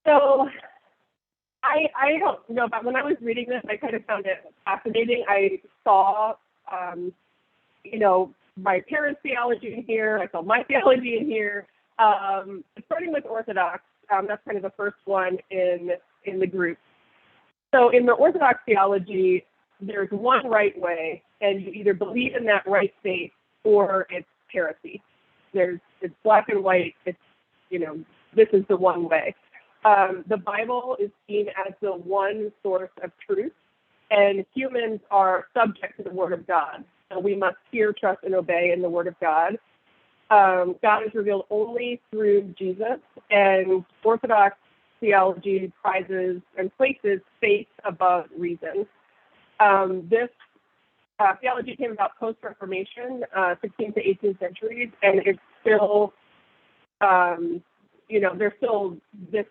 So I don't know, but when I was reading this, I kind of found it fascinating. I saw, my parents' theology in here. I saw my theology in here. Starting with Orthodox, that's kind of the first one in the group. So in the Orthodox theology, there's one right way, and you either believe in that right faith or it's heresy. There's it's black and white. It's, this is the one way. The Bible is seen as the one source of truth, and humans are subject to the Word of God. So we must hear, trust, and obey in the Word of God. God is revealed only through Jesus, and Orthodox theology prizes and places faith above reason. This theology came about post-Reformation, 16th to 18th centuries, and it's still, there's still this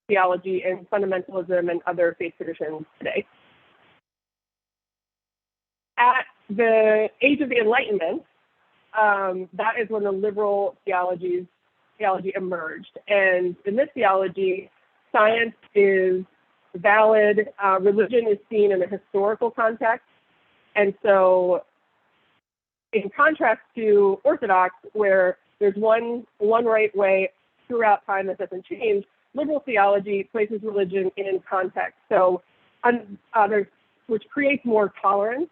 theology in fundamentalism and other faith traditions today. At the age of the Enlightenment, that is when the liberal theology emerged. And in this theology, science is valid, religion is seen in a historical context. And so in contrast to Orthodox, where there's one right way throughout time that doesn't change, liberal theology places religion in context. So which creates more tolerance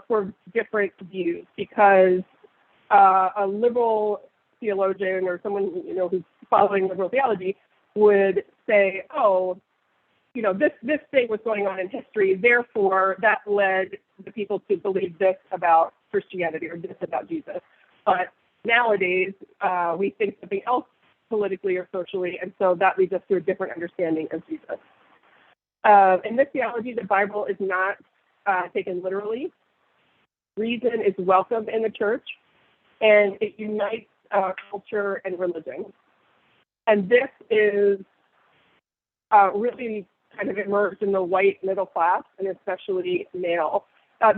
for different views, because a liberal theologian or someone who's following liberal theology would say, oh, this thing was going on in history, therefore that led the people to believe this about Christianity or this about Jesus. But nowadays we think something else politically or socially, and so that leads us to a different understanding of Jesus. In this theology, the Bible is not taken literally. Reason is welcome in the church, and it unites culture and religion. And this is really kind of emerged in the white middle class, and especially male. I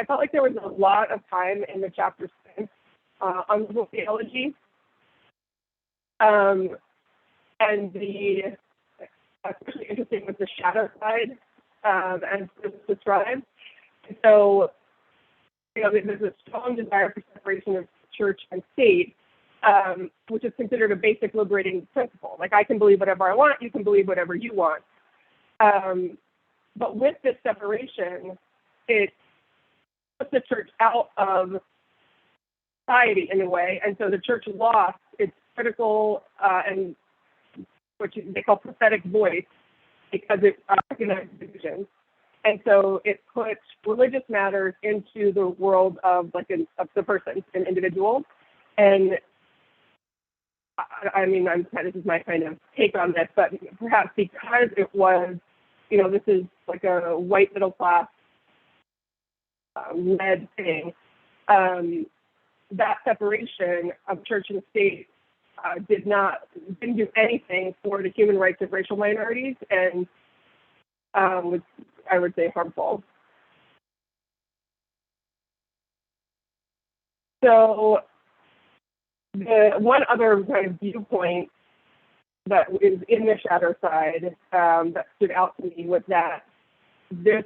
felt like there was a lot of time in the chapter spent on liberal theology, and especially interesting with the shadow side, as it's described. So, there's a strong desire for separation of church and state, which is considered a basic liberating principle. Like, I can believe whatever I want, you can believe whatever you want. But with this separation, it puts the church out of society in a way, and so the church lost its critical and what they call prophetic voice, because it recognized division. And so it puts religious matters into the world of the person, an individual. And this is my kind of take on this, but perhaps because it was, this is like a white middle class led thing, that separation of church and state didn't do anything for the human rights of racial minorities, and was, I would say, harmful. So the one other kind of viewpoint that is in the shadow side that stood out to me was that this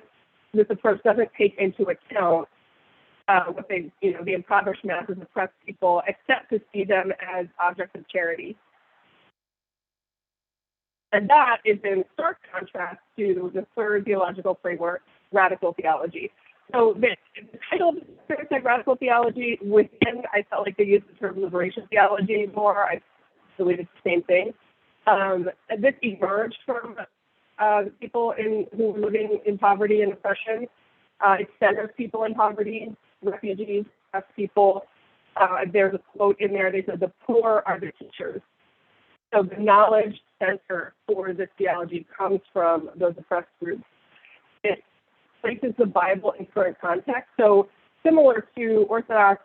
approach doesn't take into account what the impoverished masses, oppressed people, except to see them as objects of charity. And that is in stark contrast to the third theological framework, radical theology. So the title of the said radical theology, within, I felt like they used the term liberation theology more. I believe it's the same thing. This emerged from people who were living in poverty and oppression. It centers people in poverty, refugees, people. There's a quote in there. They said, "The poor are the teachers." So the knowledge center for this theology comes from those oppressed groups. It places the Bible in current context. So similar to Orthodox,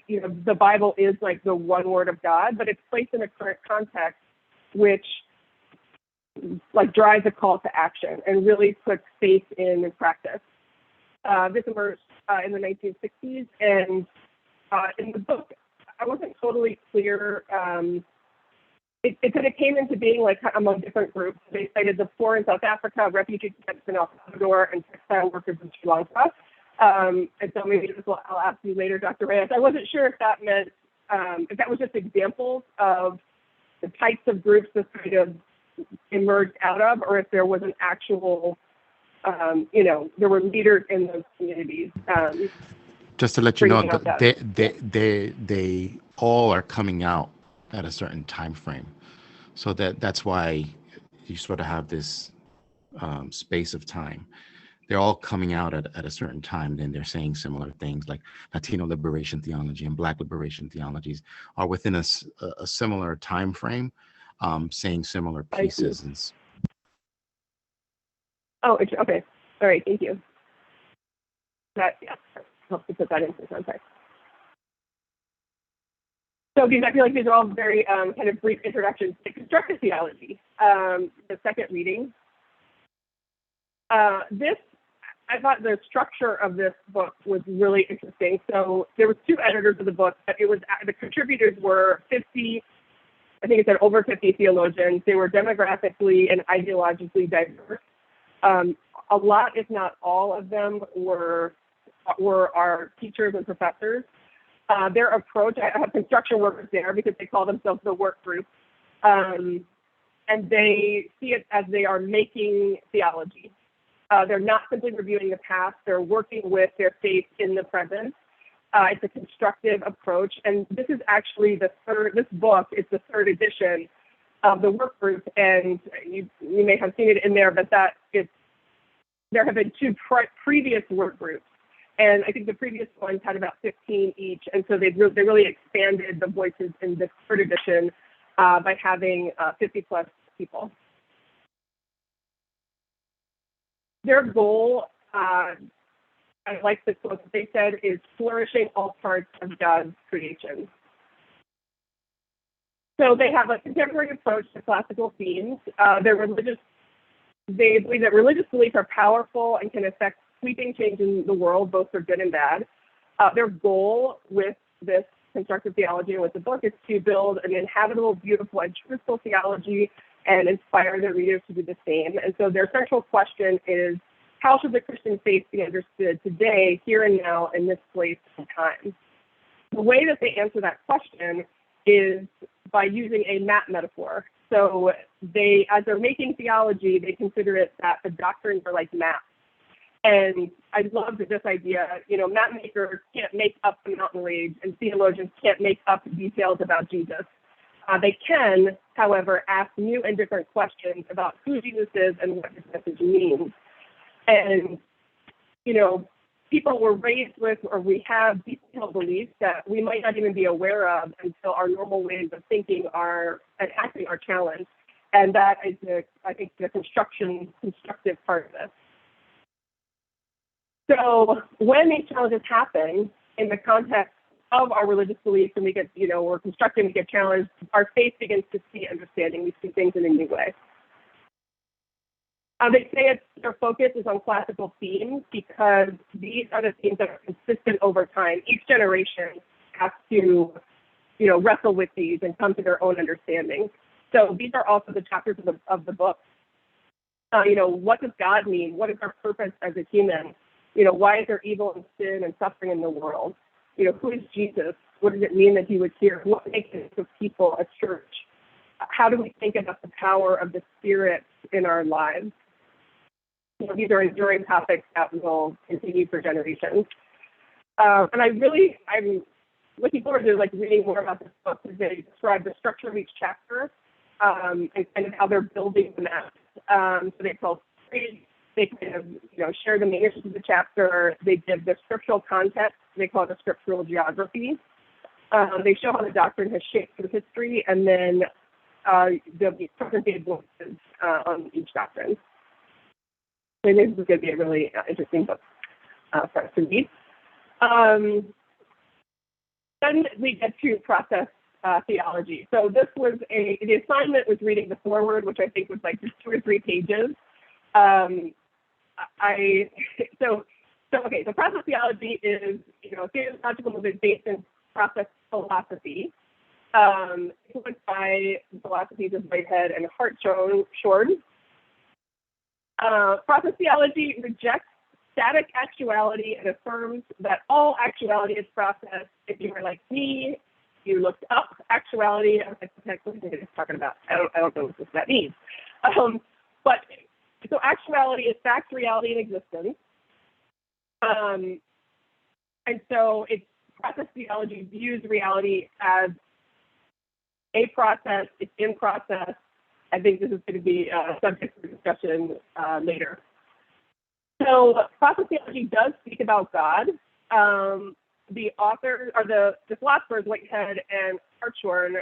the Bible is like the one word of God, but it's placed in a current context, which drives a call to action and really puts faith in practice. This emerged in the 1960s, and in the book, I wasn't totally clear. It came into being among different groups. They cited the poor in South Africa, refugee camps in El Salvador, and textile workers in Sri Lanka. And so maybe I'll ask you later, Dr. Reyes. I wasn't sure if that meant if that was just examples of the types of groups this kind of emerged out of, or if there was an actual, there were leaders in those communities. Just to let you know, they all are coming out at a certain time frame. So that's why you sort of have this space of time. They're all coming out at a certain time, then they're saying similar things, like Latino liberation theology and Black liberation theologies are within a similar time frame, saying similar pieces. And okay. All right, thank you. That, yeah, helps to put that into context. So I feel like these are all very kind of brief introductions to constructive theology. The second reading. I thought the structure of this book was really interesting. So there was 2 editors of the book, but it was the contributors were 50, I think it said over 50 theologians. They were demographically and ideologically diverse. A lot, if not all of them, were our teachers and professors. Their approach, I have construction workers there because they call themselves the work group. And they see it as they are making theology. They're not simply reviewing the past, they're working with their faith in the present. It's a constructive approach. And this is actually this book is the 3rd edition of the work group. And you may have seen it in there, but there have been 2 previous work groups. And I think the previous ones had about 15 each. And so they really expanded the voices in this 3rd edition by having 50 plus people. Their goal, I like the quote that they said, is flourishing all parts of God's creation. So they have a contemporary approach to classical themes. They believe that religious beliefs are powerful and can affect sweeping change in the world, both for good and bad. Their goal with this constructive theology and with the book is to build an inhabitable, beautiful, and truthful theology and inspire their readers to do the same. And so their central question is, how should the Christian faith be understood today, here and now, in this place and time? The way that they answer that question is by using a map metaphor. So as they're making theology, they consider it that the doctrines are like maps. And I love this idea, map makers can't make up the mountain range and theologians can't make up details about Jesus. They can, however, ask new and different questions about who Jesus is and what his message means. And, people were raised with, or we have detailed beliefs that we might not even be aware of until our normal ways of thinking and acting are challenged. And that is, I think, the constructive part of this. So when these challenges happen in the context of our religious beliefs and we get, we're constructing, we get challenged, our faith begins to see understanding. We see things in a new way. They say their focus is on classical themes because these are the themes that are consistent over time. Each generation has to, wrestle with these and come to their own understanding. So these are also the chapters of the book. What does God mean? What is our purpose as a human? Why is there evil and sin and suffering in the world? Who is Jesus? What does it mean that he was here? What makes it a people, a church? How do we think about the power of the Spirit in our lives? These are enduring topics that will continue for generations. And I'm looking forward to reading more about this book because they describe the structure of each chapter and kind of how they're building the map. So they tell stories. They kind of, share the main issues of the chapter. They give the scriptural context. They call it the scriptural geography. They show how the doctrine has shaped through history, and then there'll be present-day voices on each doctrine. So this is going to be a really interesting book for us to read. Then we get to process theology. So this was the assignment was reading the foreword, which I think was just 2 or 3 pages. So process theology is, a theological movement based in process philosophy, influenced by philosophies of Whitehead and Hartshorne. Process theology rejects static actuality and affirms that all actuality is process. If you were like me, you looked up actuality. I was like, what are you talking about? I don't know what that means. So actuality is fact, reality, and existence. And so it's process theology views reality as a process. It's in process. I think this is going to be a subject for discussion later. So process theology does speak about God. The authors, or the philosophers, Whitehead and Hartshorne,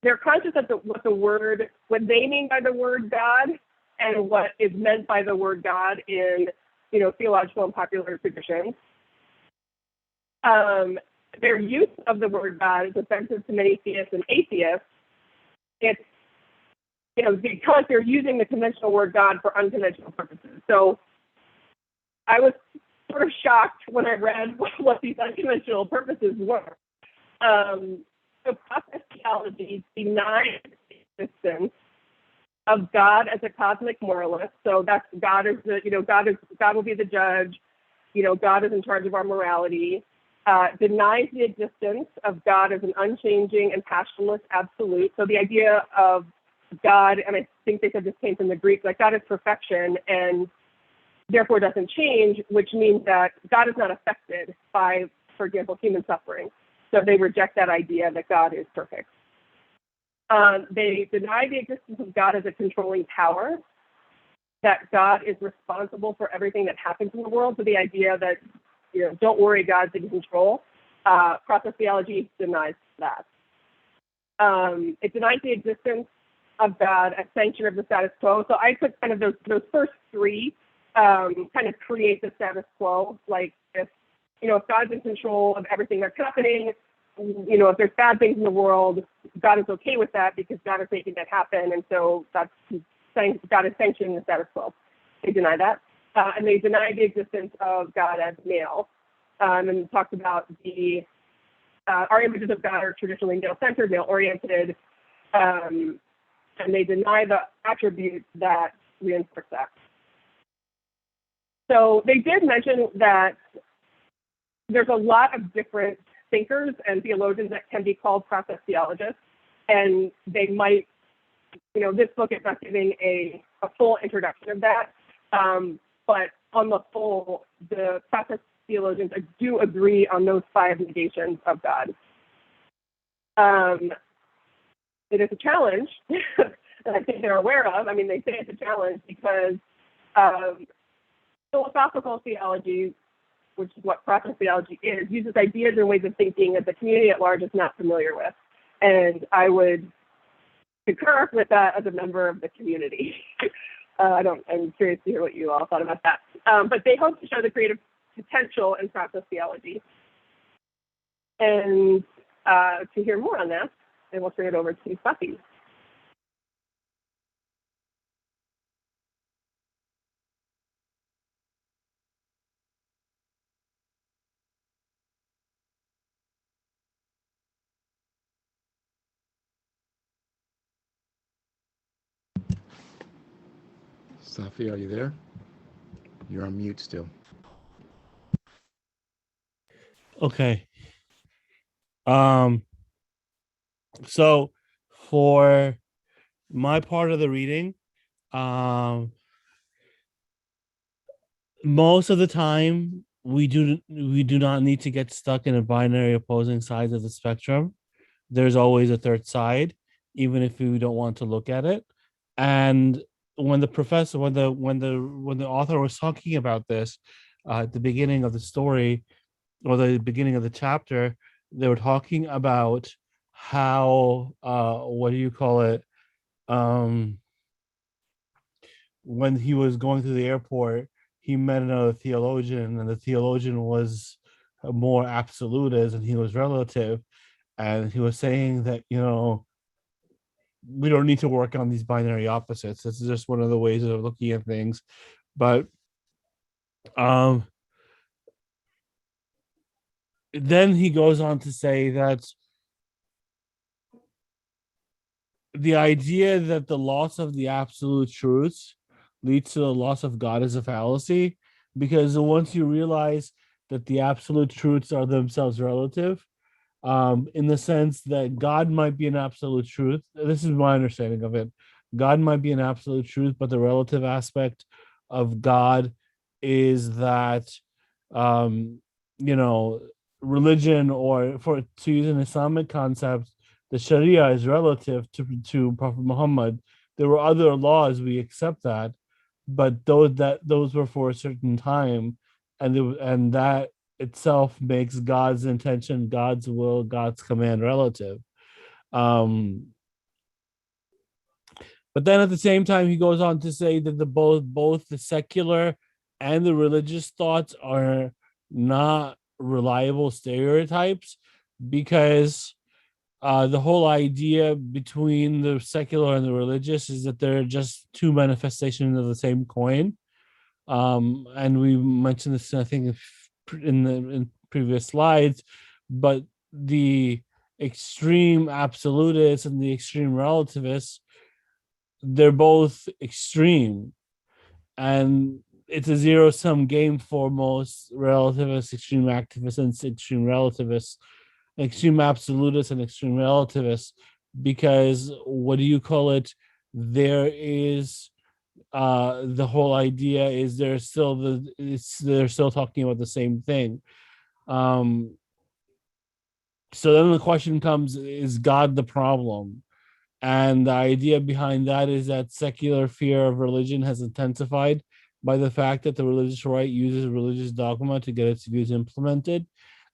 they're conscious of what they mean by the word God and what is meant by the word God in, theological and popular traditions. Their use of the word God is offensive to many theists and atheists. It's, because they're using the conventional word God for unconventional purposes. So I was sort of shocked when I read what these unconventional purposes were. So process theology denies the existence of God as a cosmic moralist. So that's God is God will be the judge. God is in charge of our morality. Denies the existence of God as an unchanging and passionless absolute. So the idea of God, and I think they said this came from the Greek, like God is perfection and therefore doesn't change, which means that God is not affected by, for example, human suffering. So they reject that idea that God is perfect. They deny the existence of God as a controlling power, that God is responsible for everything that happens in the world. So the idea that, don't worry, God's in control. Process theology denies that. It denies the existence of God as sanction of the status quo. So I took kind of those first three kind of create the status quo. Like if God's in control of everything that's happening, if there's bad things in the world, God is okay with that because God is making that happen. And so that's saying God is sanctioning the status quo. They deny that. And they deny the existence of God as male. And talked about our images of God are traditionally male-centered, male-oriented, and they deny the attributes that reinforce that. So they did mention that there's a lot of different thinkers and theologians that can be called process theologists, and they might, this book is not giving a full introduction of that, but on the whole, the process theologians do agree on those 5 negations of God. It is a challenge that I think they're aware of. I mean, they say it's a challenge because philosophical theology, which is what process theology is, uses ideas and ways of thinking that the community at large is not familiar with. And I would concur with that as a member of the community. I'm curious to hear what you all thought about that. But they hope to show the creative potential in process theology. And to hear more on that, I will turn it over to Safi. Safi, are you there? You're on mute still. Okay. So for my part of the reading, most of the time we do not need to get stuck in a binary opposing sides of the spectrum. There's always a third side, even if we don't want to look at it. And when the author was talking about this at the beginning of the story or the beginning of the chapter, they were talking about how when he was going through the airport, he met another theologian, and the theologian was more absolutist and he was relative. And he was saying that, we don't need to work on these binary opposites. This is just one of the ways of looking at things. But then he goes on to say that the idea that the loss of the absolute truths leads to the loss of God is a fallacy, because once you realize that the absolute truths are themselves relative, in the sense that God might be an absolute truth. This is my understanding of it. God might be an absolute truth, but the relative aspect of God is that, religion, or to use an Islamic concept, the Sharia is relative to Prophet Muhammad. There were other laws, we accept that, but those were for a certain time, and that itself makes God's intention, God's will, God's command relative. Um, but then at the same time, he goes on to say that both the secular and the religious thoughts are not reliable stereotypes, because the whole idea between the secular and the religious is that they're just two manifestations of the same coin. And we mentioned this, I think, in previous slides, but the extreme absolutists and the extreme relativists, they're both extreme, and it's a zero-sum game for most relativists, extreme activists, and extreme relativists, extreme absolutists and extreme relativists, because what do you call it? There is the whole idea is they're still talking about the same thing. So then the question comes: is God the problem? And the idea behind that is that secular fear of religion has intensified by the fact that the religious right uses religious dogma to get its views implemented.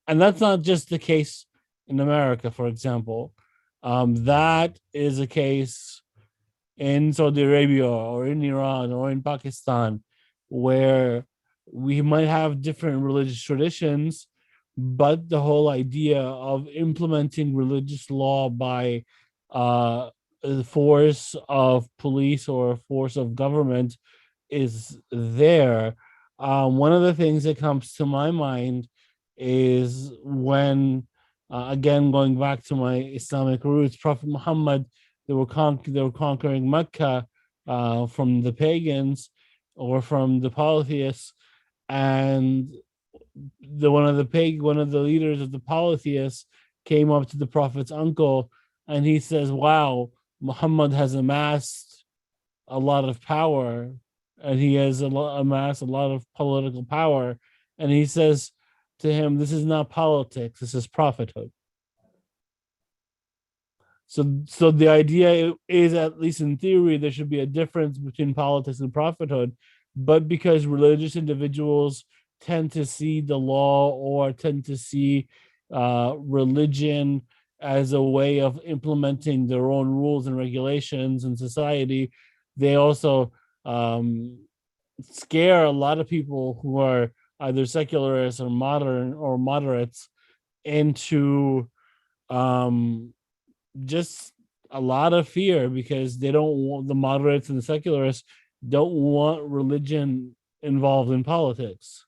And that's not just the case in America, for example. That is a case in Saudi Arabia or in Iran or in Pakistan, where we might have different religious traditions, but the whole idea of implementing religious law by a force of police or a force of government is there. One of the things that comes to my mind is when, again, going back to my Islamic roots, Prophet Muhammad, they were conquering Mecca from the pagans or from the polytheists, and one of the leaders of the polytheists came up to the Prophet's uncle, and he says, "Wow, Muhammad has amassed a lot of power, and he has amassed a lot of political power." And he says to him, "This is not politics, this is prophethood." So the idea is, at least in theory, there should be a difference between politics and prophethood, but because religious individuals tend to see the law or tend to see religion as a way of implementing their own rules and regulations in society, they also scare a lot of people who are either secularists or modern or moderates into just a lot of fear, because they don't want, the moderates and the secularists don't want religion involved in politics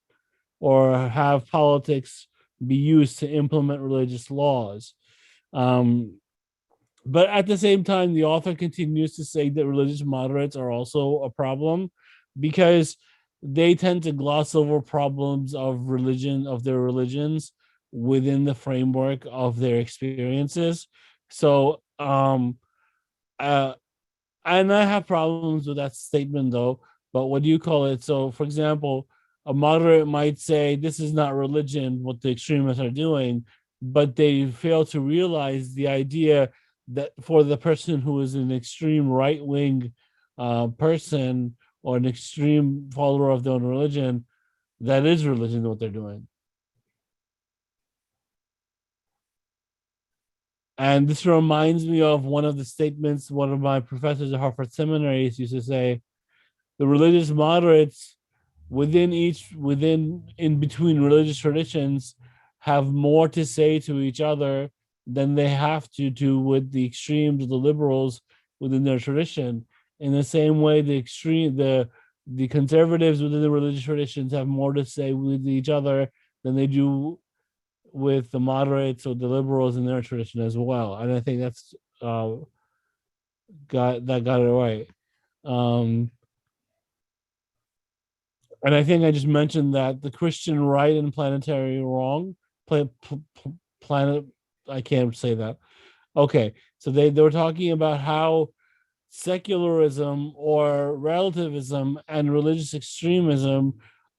or have politics be used to implement religious laws. But at the same time, the author continues to say that religious moderates are also a problem, because they tend to gloss over problems of religion, of their religions, within the framework of their experiences. So, and I have problems with that statement, though. But what do you call it? So, for example, a moderate might say this is not religion, what the extremists are doing, but they fail to realize the idea that for the person who is an extreme right-wing person or an extreme follower of their own religion, that is religion, what they're doing. And this reminds me of one of the statements one of my professors at Harvard Seminary used to say: the religious moderates in between religious traditions have more to say to each other than they have to do with the extremes, the liberals within their tradition. In the same way, the conservatives within the religious traditions have more to say with each other than they do with the moderates or the liberals in their tradition as well. And I think that's got it right. And I think I just mentioned that the Christian right and planetary wrong, planet, I can't say that. Okay, so they were talking about how secularism or relativism and religious extremism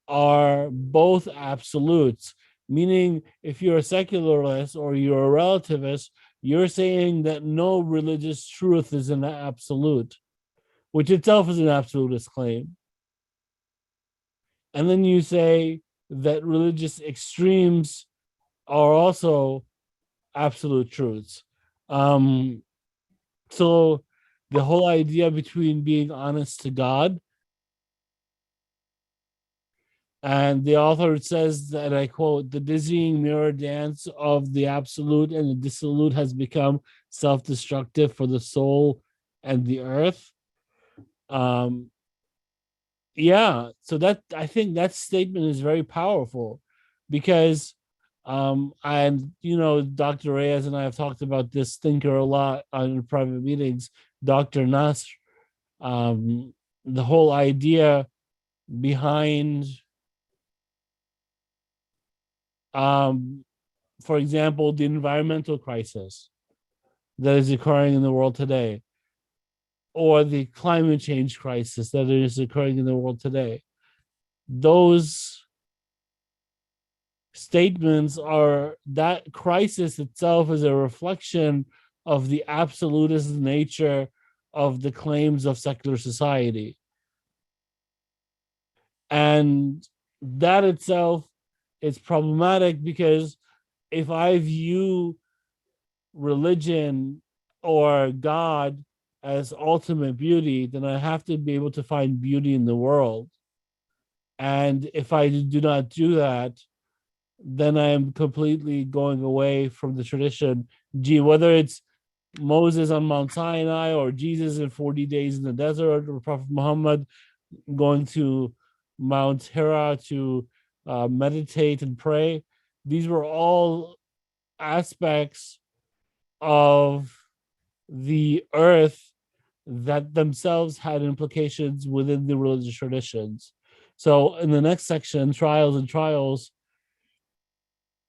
are both absolutes, Meaning, if you're a secularist or you're a relativist, you're saying that no religious truth is an absolute, which itself is an absolutist claim. And then you say that religious extremes are also absolute truths. So the whole idea between being honest to God, and the author says that, I quote, the dizzying mirror dance of the absolute and the dissolute has become self-destructive for the soul and the earth. Yeah, so that, I think that statement is very powerful, because and Dr. Reyes and I have talked about this thinker a lot on private meetings, Dr. Nasr. The whole idea behind for example, the environmental crisis that is occurring in the world today, or the climate change crisis that is occurring in the world today. Those statements are, that crisis itself is a reflection of the absolutist nature of the claims of secular society. And that itself is problematic, because if I view religion or God as ultimate beauty, then I have to be able to find beauty in the world. And if I do not do that, then I am completely going away from the tradition. Whether it's Moses on Mount Sinai, or Jesus in 40 days in the desert, or Prophet Muhammad going to Mount Hira to meditate and pray, these were all aspects of the earth that themselves had implications within the religious traditions. So in the next section, Trials and Trials,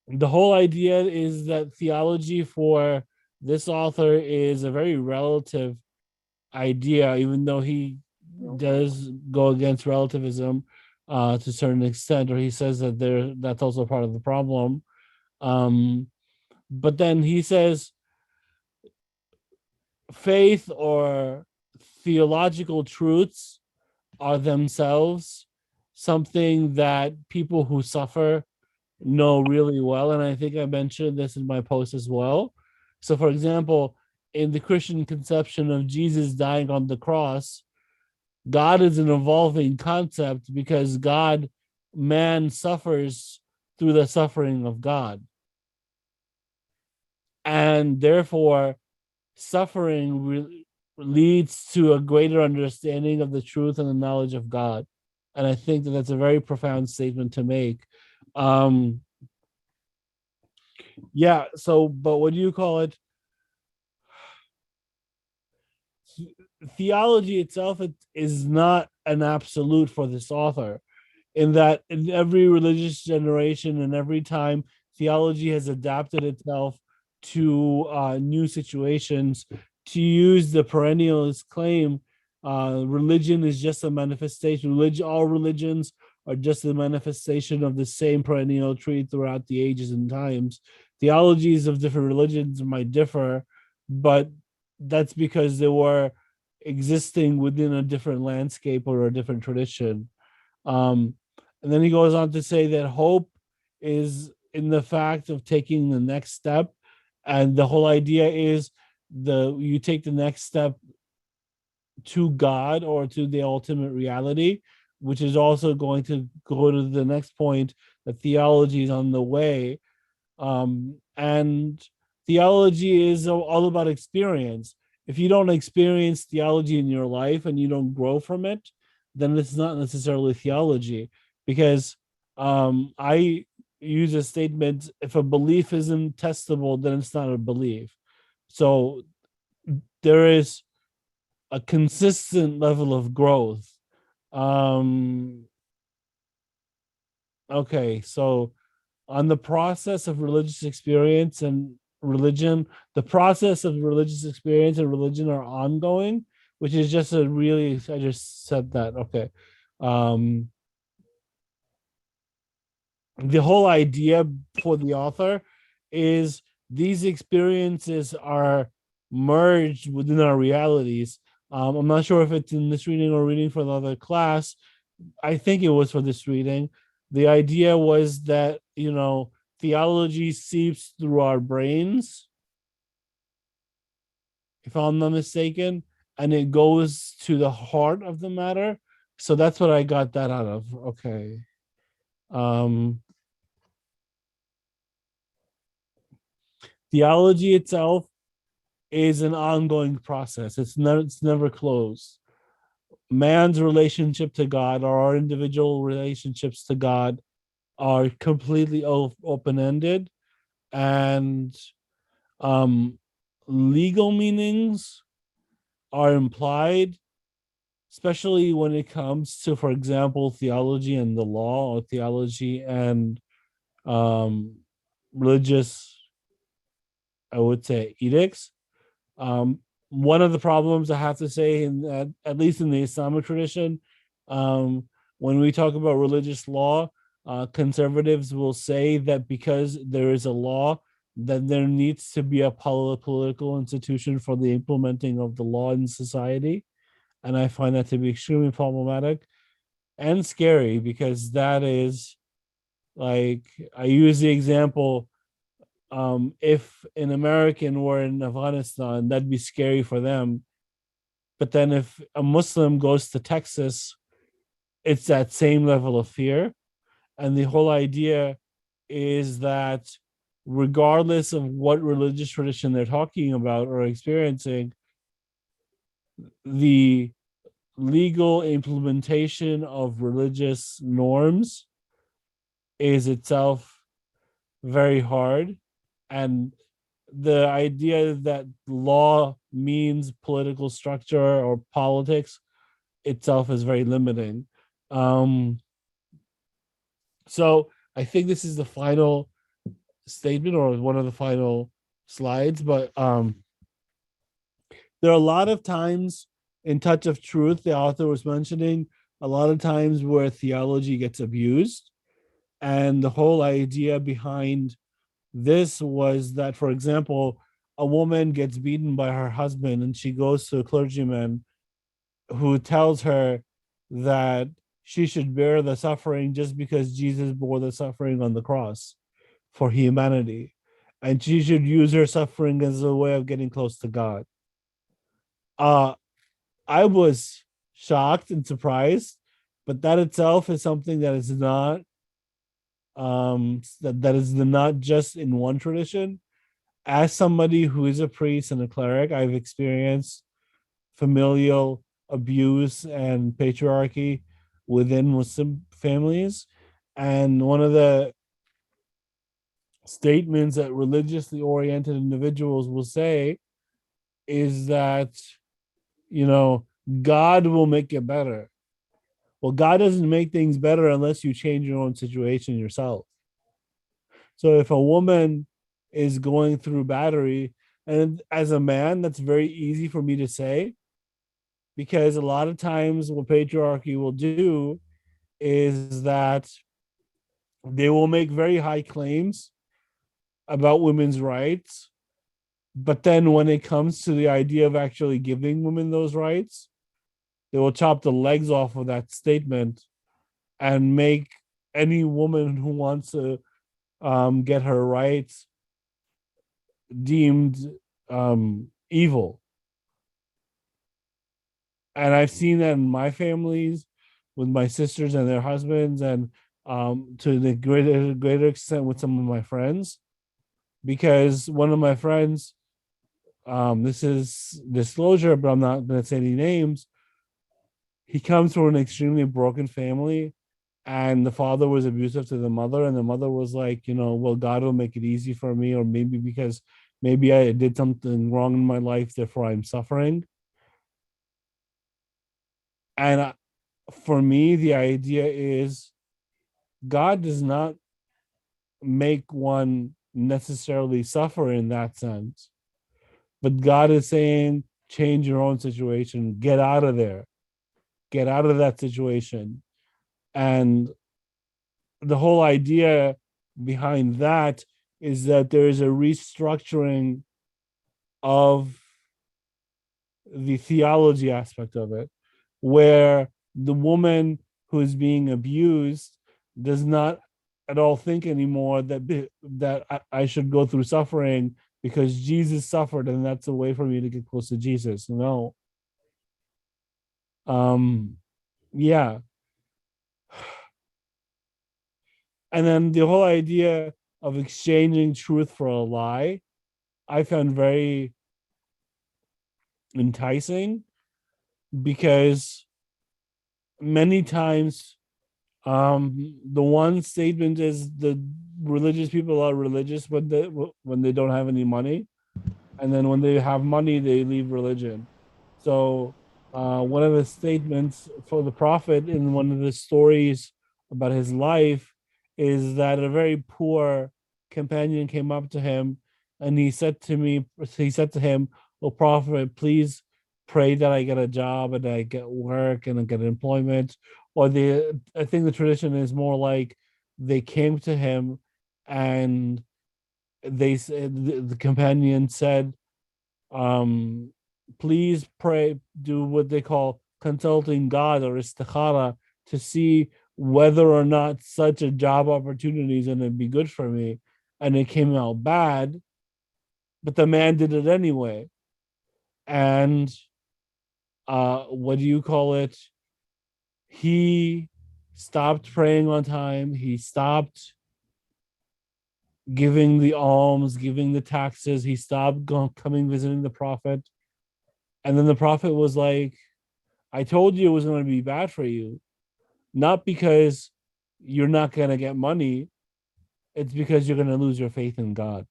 the whole idea is that theology for this author is a very relative idea, even though he does go against relativism to a certain extent, or he says that that's also part of the problem. But then he says faith or theological truths are themselves something that people who suffer know really well. And I think I mentioned this in my post as well. So, for example, in the Christian conception of Jesus dying on the cross, God is an evolving concept, because man suffers through the suffering of God. And therefore, suffering leads to a greater understanding of the truth and the knowledge of God. And I think that that's a very profound statement to make. Yeah, so, but what do you call it? Theology itself is not an absolute for this author, in that in every religious generation and every time, theology has adapted itself to new situations. To use the perennialist claim, religion is just a manifestation. All religions are just a manifestation of the same perennial tree throughout the ages and times. Theologies of different religions might differ, but that's because they were existing within a different landscape or a different tradition. And then he goes on to say that hope is in the fact of taking the next step. And the whole idea is you take the next step to God or to the ultimate reality, which is also going to go to the next point, that theology is on the way. And theology is all about experience. If you don't experience theology in your life and you don't grow from it, then it's not necessarily theology. Because I use a statement, if a belief isn't testable, then it's not a belief. So there is a consistent level of growth. Okay, so on the process of religious experience and religion, the process of religious experience and religion are ongoing, which is just I just said that. Okay. the whole idea for the author is these experiences are merged within our realities. I'm not sure if it's in this reading or reading for another class. I think it was for this reading. The idea was that, theology seeps through our brains, if I'm not mistaken, and it goes to the heart of the matter. So that's what I got that out of. Okay. Theology itself is an ongoing process. It's never closed. Man's relationship to God, or our individual relationships to God, are completely open-ended, and legal meanings are implied, especially when it comes to, for example, theology and the law, or theology and religious, I would say, edicts. Um, One of the problems I have to say, at least in the Islamic tradition, when we talk about religious law, conservatives will say that because there is a law, then there needs to be a political institution for the implementing of the law in society. And I find that to be extremely problematic and scary, because that is, like, I use the example, if an American were in Afghanistan, that'd be scary for them. But then if a Muslim goes to Texas, it's that same level of fear. And the whole idea is that regardless of what religious tradition they're talking about or experiencing, the legal implementation of religious norms is itself very hard. And the idea that law means political structure or politics itself is very limiting. So I think this is the final statement, or one of the final slides, but there are a lot of times in Touch of Truth, the author was mentioning a lot of times where theology gets abused. And the whole idea behind this was that, for example, a woman gets beaten by her husband and she goes to a clergyman who tells her that she should bear the suffering just because Jesus bore the suffering on the cross for humanity. And she should use her suffering as a way of getting close to God. I was shocked and surprised, but that itself is something that is not that is not just in one tradition. As somebody who is a priest and a cleric, I've experienced familial abuse and patriarchy within Muslim families. And one of the statements that religiously oriented individuals will say is that, God will make it better. Well, God doesn't make things better unless you change your own situation yourself. So if a woman is going through battery, and as a man, that's very easy for me to say, because a lot of times what patriarchy will do is that they will make very high claims about women's rights. But then when it comes to the idea of actually giving women those rights, they will chop the legs off of that statement and make any woman who wants to get her rights deemed evil. And I've seen that in my families with my sisters and their husbands, and to the greater extent with some of my friends, because one of my friends, this is disclosure, but I'm not going to say any names. He comes from an extremely broken family, and the father was abusive to the mother, and the mother was like, well, God will make it easy for me, or maybe because maybe I did something wrong in my life, therefore I'm suffering. And for me, the idea is God does not make one necessarily suffer in that sense, but God is saying, change your own situation, get out of there, get out of that situation. And the whole idea behind that is that there is a restructuring of the theology aspect of it, where the woman who is being abused does not at all think anymore that I should go through suffering because Jesus suffered and that's a way for me to get close to Jesus. No. Yeah. And then the whole idea of exchanging truth for a lie, I found very enticing because many times the one statement is the religious people are religious when they don't have any money, and then when they have money they leave religion. So one of the statements for the prophet in one of the stories about his life is that a very poor companion came up to him and he said to him, "Oh prophet, please pray that I get a job and I get work and I get employment." Or I think the tradition is more like they came to him and they said the companion said, please pray, do what they call consulting God or istikhara to see whether or not such a job opportunity is going to be good for me. And it came out bad, but the man did it anyway. And what do you call it? He stopped praying on time. He stopped giving the alms, giving the taxes. He stopped coming visiting the prophet. And then the prophet was like, I told you it was going to be bad for you, not because you're not going to get money. It's because you're going to lose your faith in God.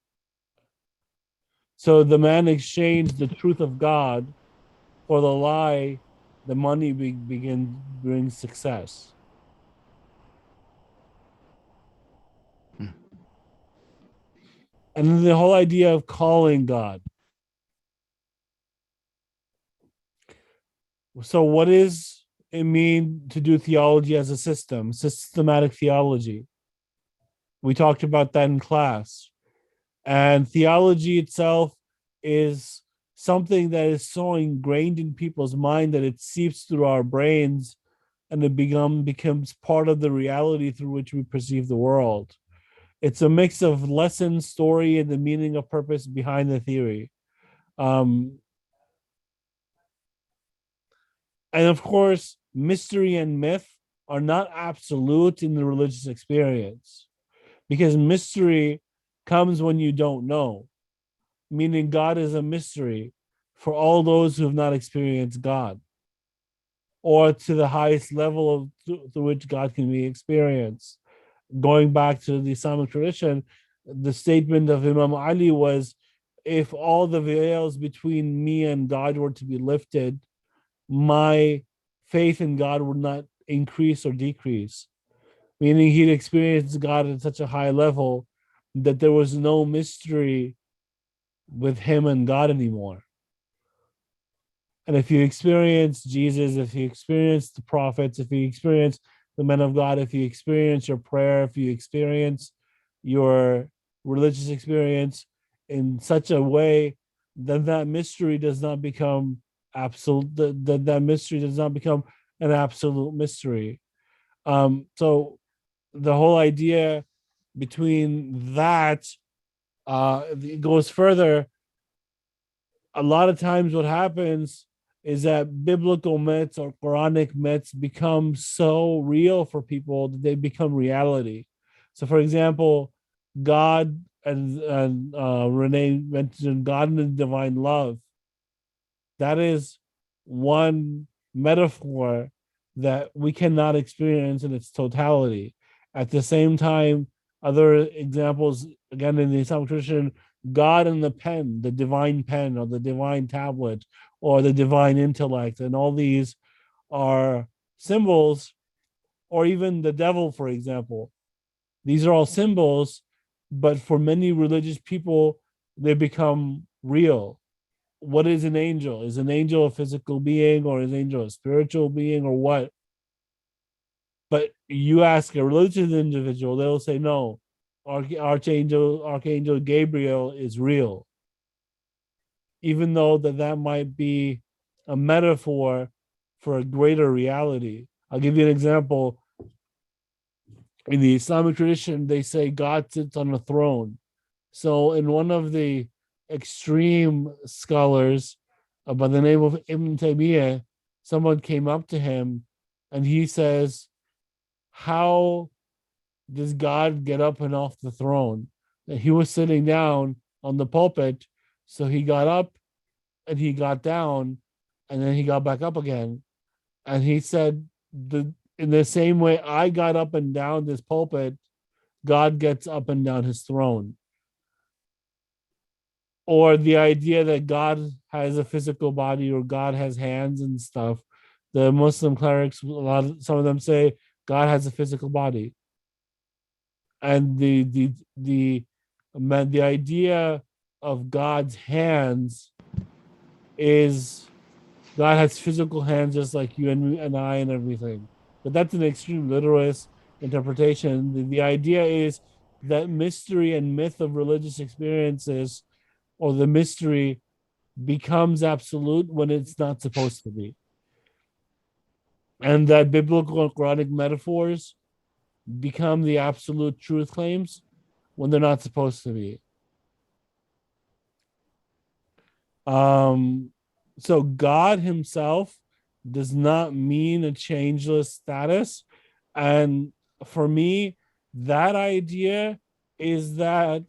So the man exchanged the truth of God for the lie. The money begins brings success. And then the whole idea of calling God. So what does it mean to do theology as a system, systematic theology? We talked about that in class. And theology itself is something that is so ingrained in people's mind that it seeps through our brains and it becomes part of the reality through which we perceive the world. It's a mix of lesson, story, and the meaning of purpose behind the theory. And of course, mystery and myth are not absolute in the religious experience because mystery comes when you don't know, meaning God is a mystery for all those who have not experienced God or to the highest level of through which God can be experienced. Going back to the Islamic tradition, the statement of Imam Ali was, if all the veils between me and God were to be lifted, my faith in God would not increase or decrease, meaning he'd experienced God at such a high level that there was no mystery with him and God anymore. And if you experience Jesus, if you experience the prophets, if you experience the men of God, if you experience your prayer, if you experience your religious experience in such a way, then that mystery does not become absolute. That mystery does not become an absolute mystery. So the whole idea between that it goes further. A lot of times, what happens is that biblical myths or Quranic myths become so real for people that they become reality. So, for example, God and Renee mentioned God and the divine love. That is one metaphor that we cannot experience in its totality. At the same time, other examples, again, in the Islamic tradition, God and the pen, the divine pen or the divine tablet or the divine intellect, and all these are symbols, or even the devil, for example. These are all symbols, but for many religious people, they become real. What is an angel? Is an angel a physical being, or is an angel a spiritual being, or what? But you ask a religious individual, they'll say no. Archangel Gabriel is real, even though that might be a metaphor for a greater reality. I'll give you an example. In the Islamic tradition, they say God sits on a throne. So, in one of the extreme scholars by the name of Ibn Taymiyyah, someone came up to him and he says, how does God get up and off the throne? And he was sitting down on the pulpit, so he got up and he got down and then he got back up again. And he said, in the same way I got up and down this pulpit, God gets up and down his throne. Or the idea that God has a physical body or God has hands and stuff. The Muslim clerics, some of them say God has a physical body. And the idea of God's hands is God has physical hands just like you and I and everything. But that's an extreme literalist interpretation. The idea is that mystery and myth of religious experiences, or the mystery, becomes absolute when it's not supposed to be. And that biblical and Quranic metaphors become the absolute truth claims when they're not supposed to be. So God himself does not mean a changeless status. And for me, that idea is that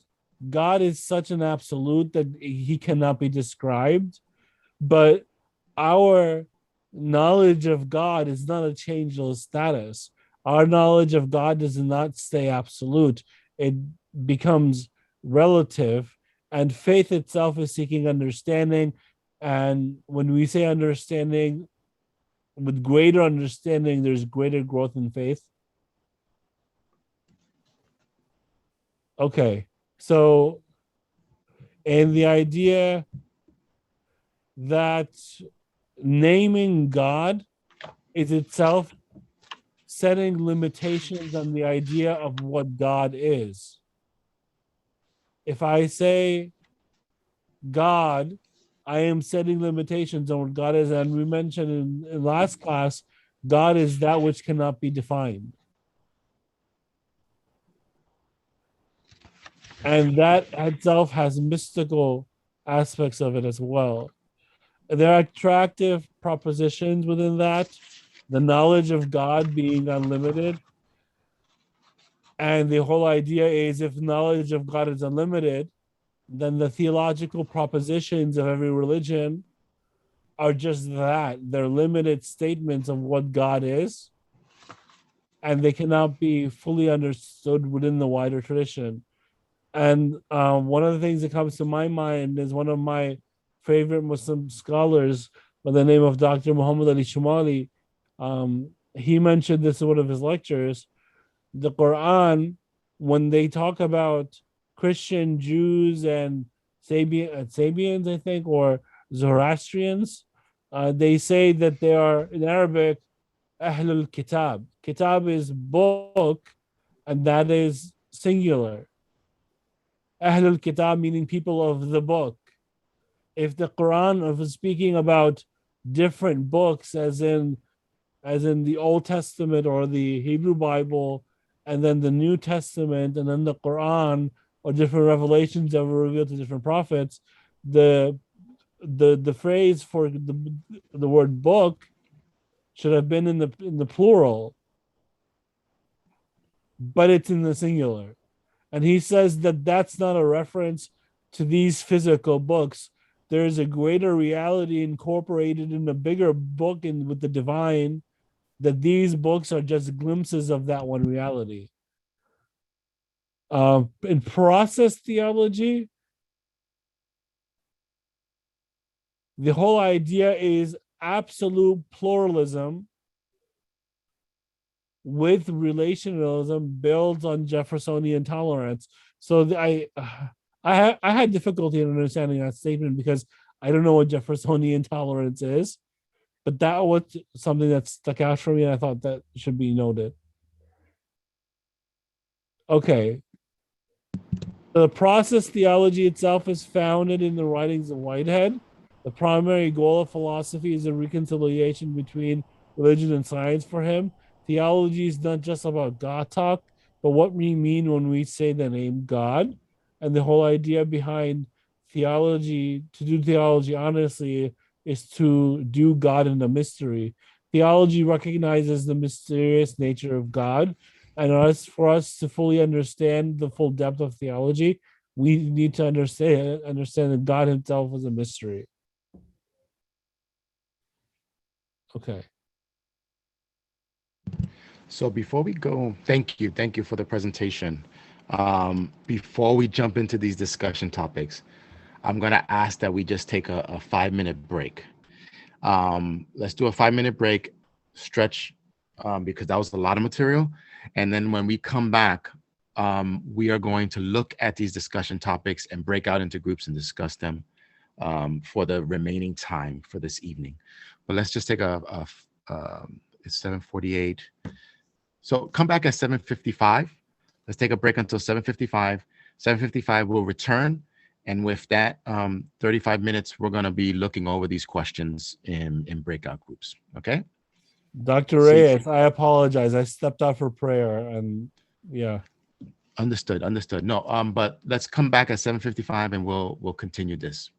God is such an absolute that he cannot be described. But our knowledge of God is not a changeless status. Our knowledge of God does not stay absolute. It becomes relative, and faith itself is seeking understanding. And when we say understanding, with greater understanding, there's greater growth in faith. Okay, so, and the idea that naming God is itself setting limitations on the idea of what God is. If I say God, I am setting limitations on what God is. And we mentioned in last class, God is that which cannot be defined. And that itself has mystical aspects of it as well. There are attractive propositions within that, the knowledge of God being unlimited. And the whole idea is, if knowledge of God is unlimited, then the theological propositions of every religion are just that. They're limited statements of what God is, and they cannot be fully understood within the wider tradition. And one of the things that comes to my mind is one of my favorite Muslim scholars by the name of Dr. Muhammad Ali Shumali. He mentioned this in one of his lectures. The Quran, when they talk about Christian, Jews, and Sabians, I think, or Zoroastrians, they say that they are, in Arabic, Ahlul Kitab. Kitab is book, and that is singular. Ahlul Kitab meaning people of the book. If the Quran was speaking about different books, as in the Old Testament or the Hebrew Bible, and then the New Testament, and then the Quran, or different revelations that were revealed to different prophets, the phrase for the word book should have been in the plural, but it's in the singular. And he says that that's not a reference to these physical books. There's a greater reality incorporated in a bigger book and with the divine, that these books are just glimpses of that one reality. In process theology, the whole idea is absolute pluralism with relationalism builds on Jeffersonian tolerance. So I had difficulty in understanding that statement because I don't know what Jeffersonian tolerance is, but that was something that stuck out for me, and I thought that should be noted. Okay. The process theology itself is founded in the writings of Whitehead. The primary goal of philosophy is a reconciliation between religion and science for him. Theology is not just about God talk, but what we mean when we say the name God. And the whole idea behind theology, to do theology honestly, is to do God in the mystery. Theology recognizes the mysterious nature of God, and for us to fully understand the full depth of theology, we need to understand that God Himself is a mystery. Okay. So before we go, thank you for the presentation. Before we jump into these discussion topics, I'm gonna ask that we just take a 5-minute break. Let's do a 5-minute break, stretch, because that was a lot of material. And then when we come back, we are going to look at these discussion topics and break out into groups and discuss them for the remaining time for this evening. But let's just take it's 7:48. So come back at 7:55. Let's take a break until 7:55. 7:55 we'll return. And with that, 35 minutes, we're going to be looking over these questions in breakout groups. Okay. Dr. Reyes, I apologize. I stepped out for prayer, and yeah. Understood. No, but let's come back at 7:55 and we'll continue this.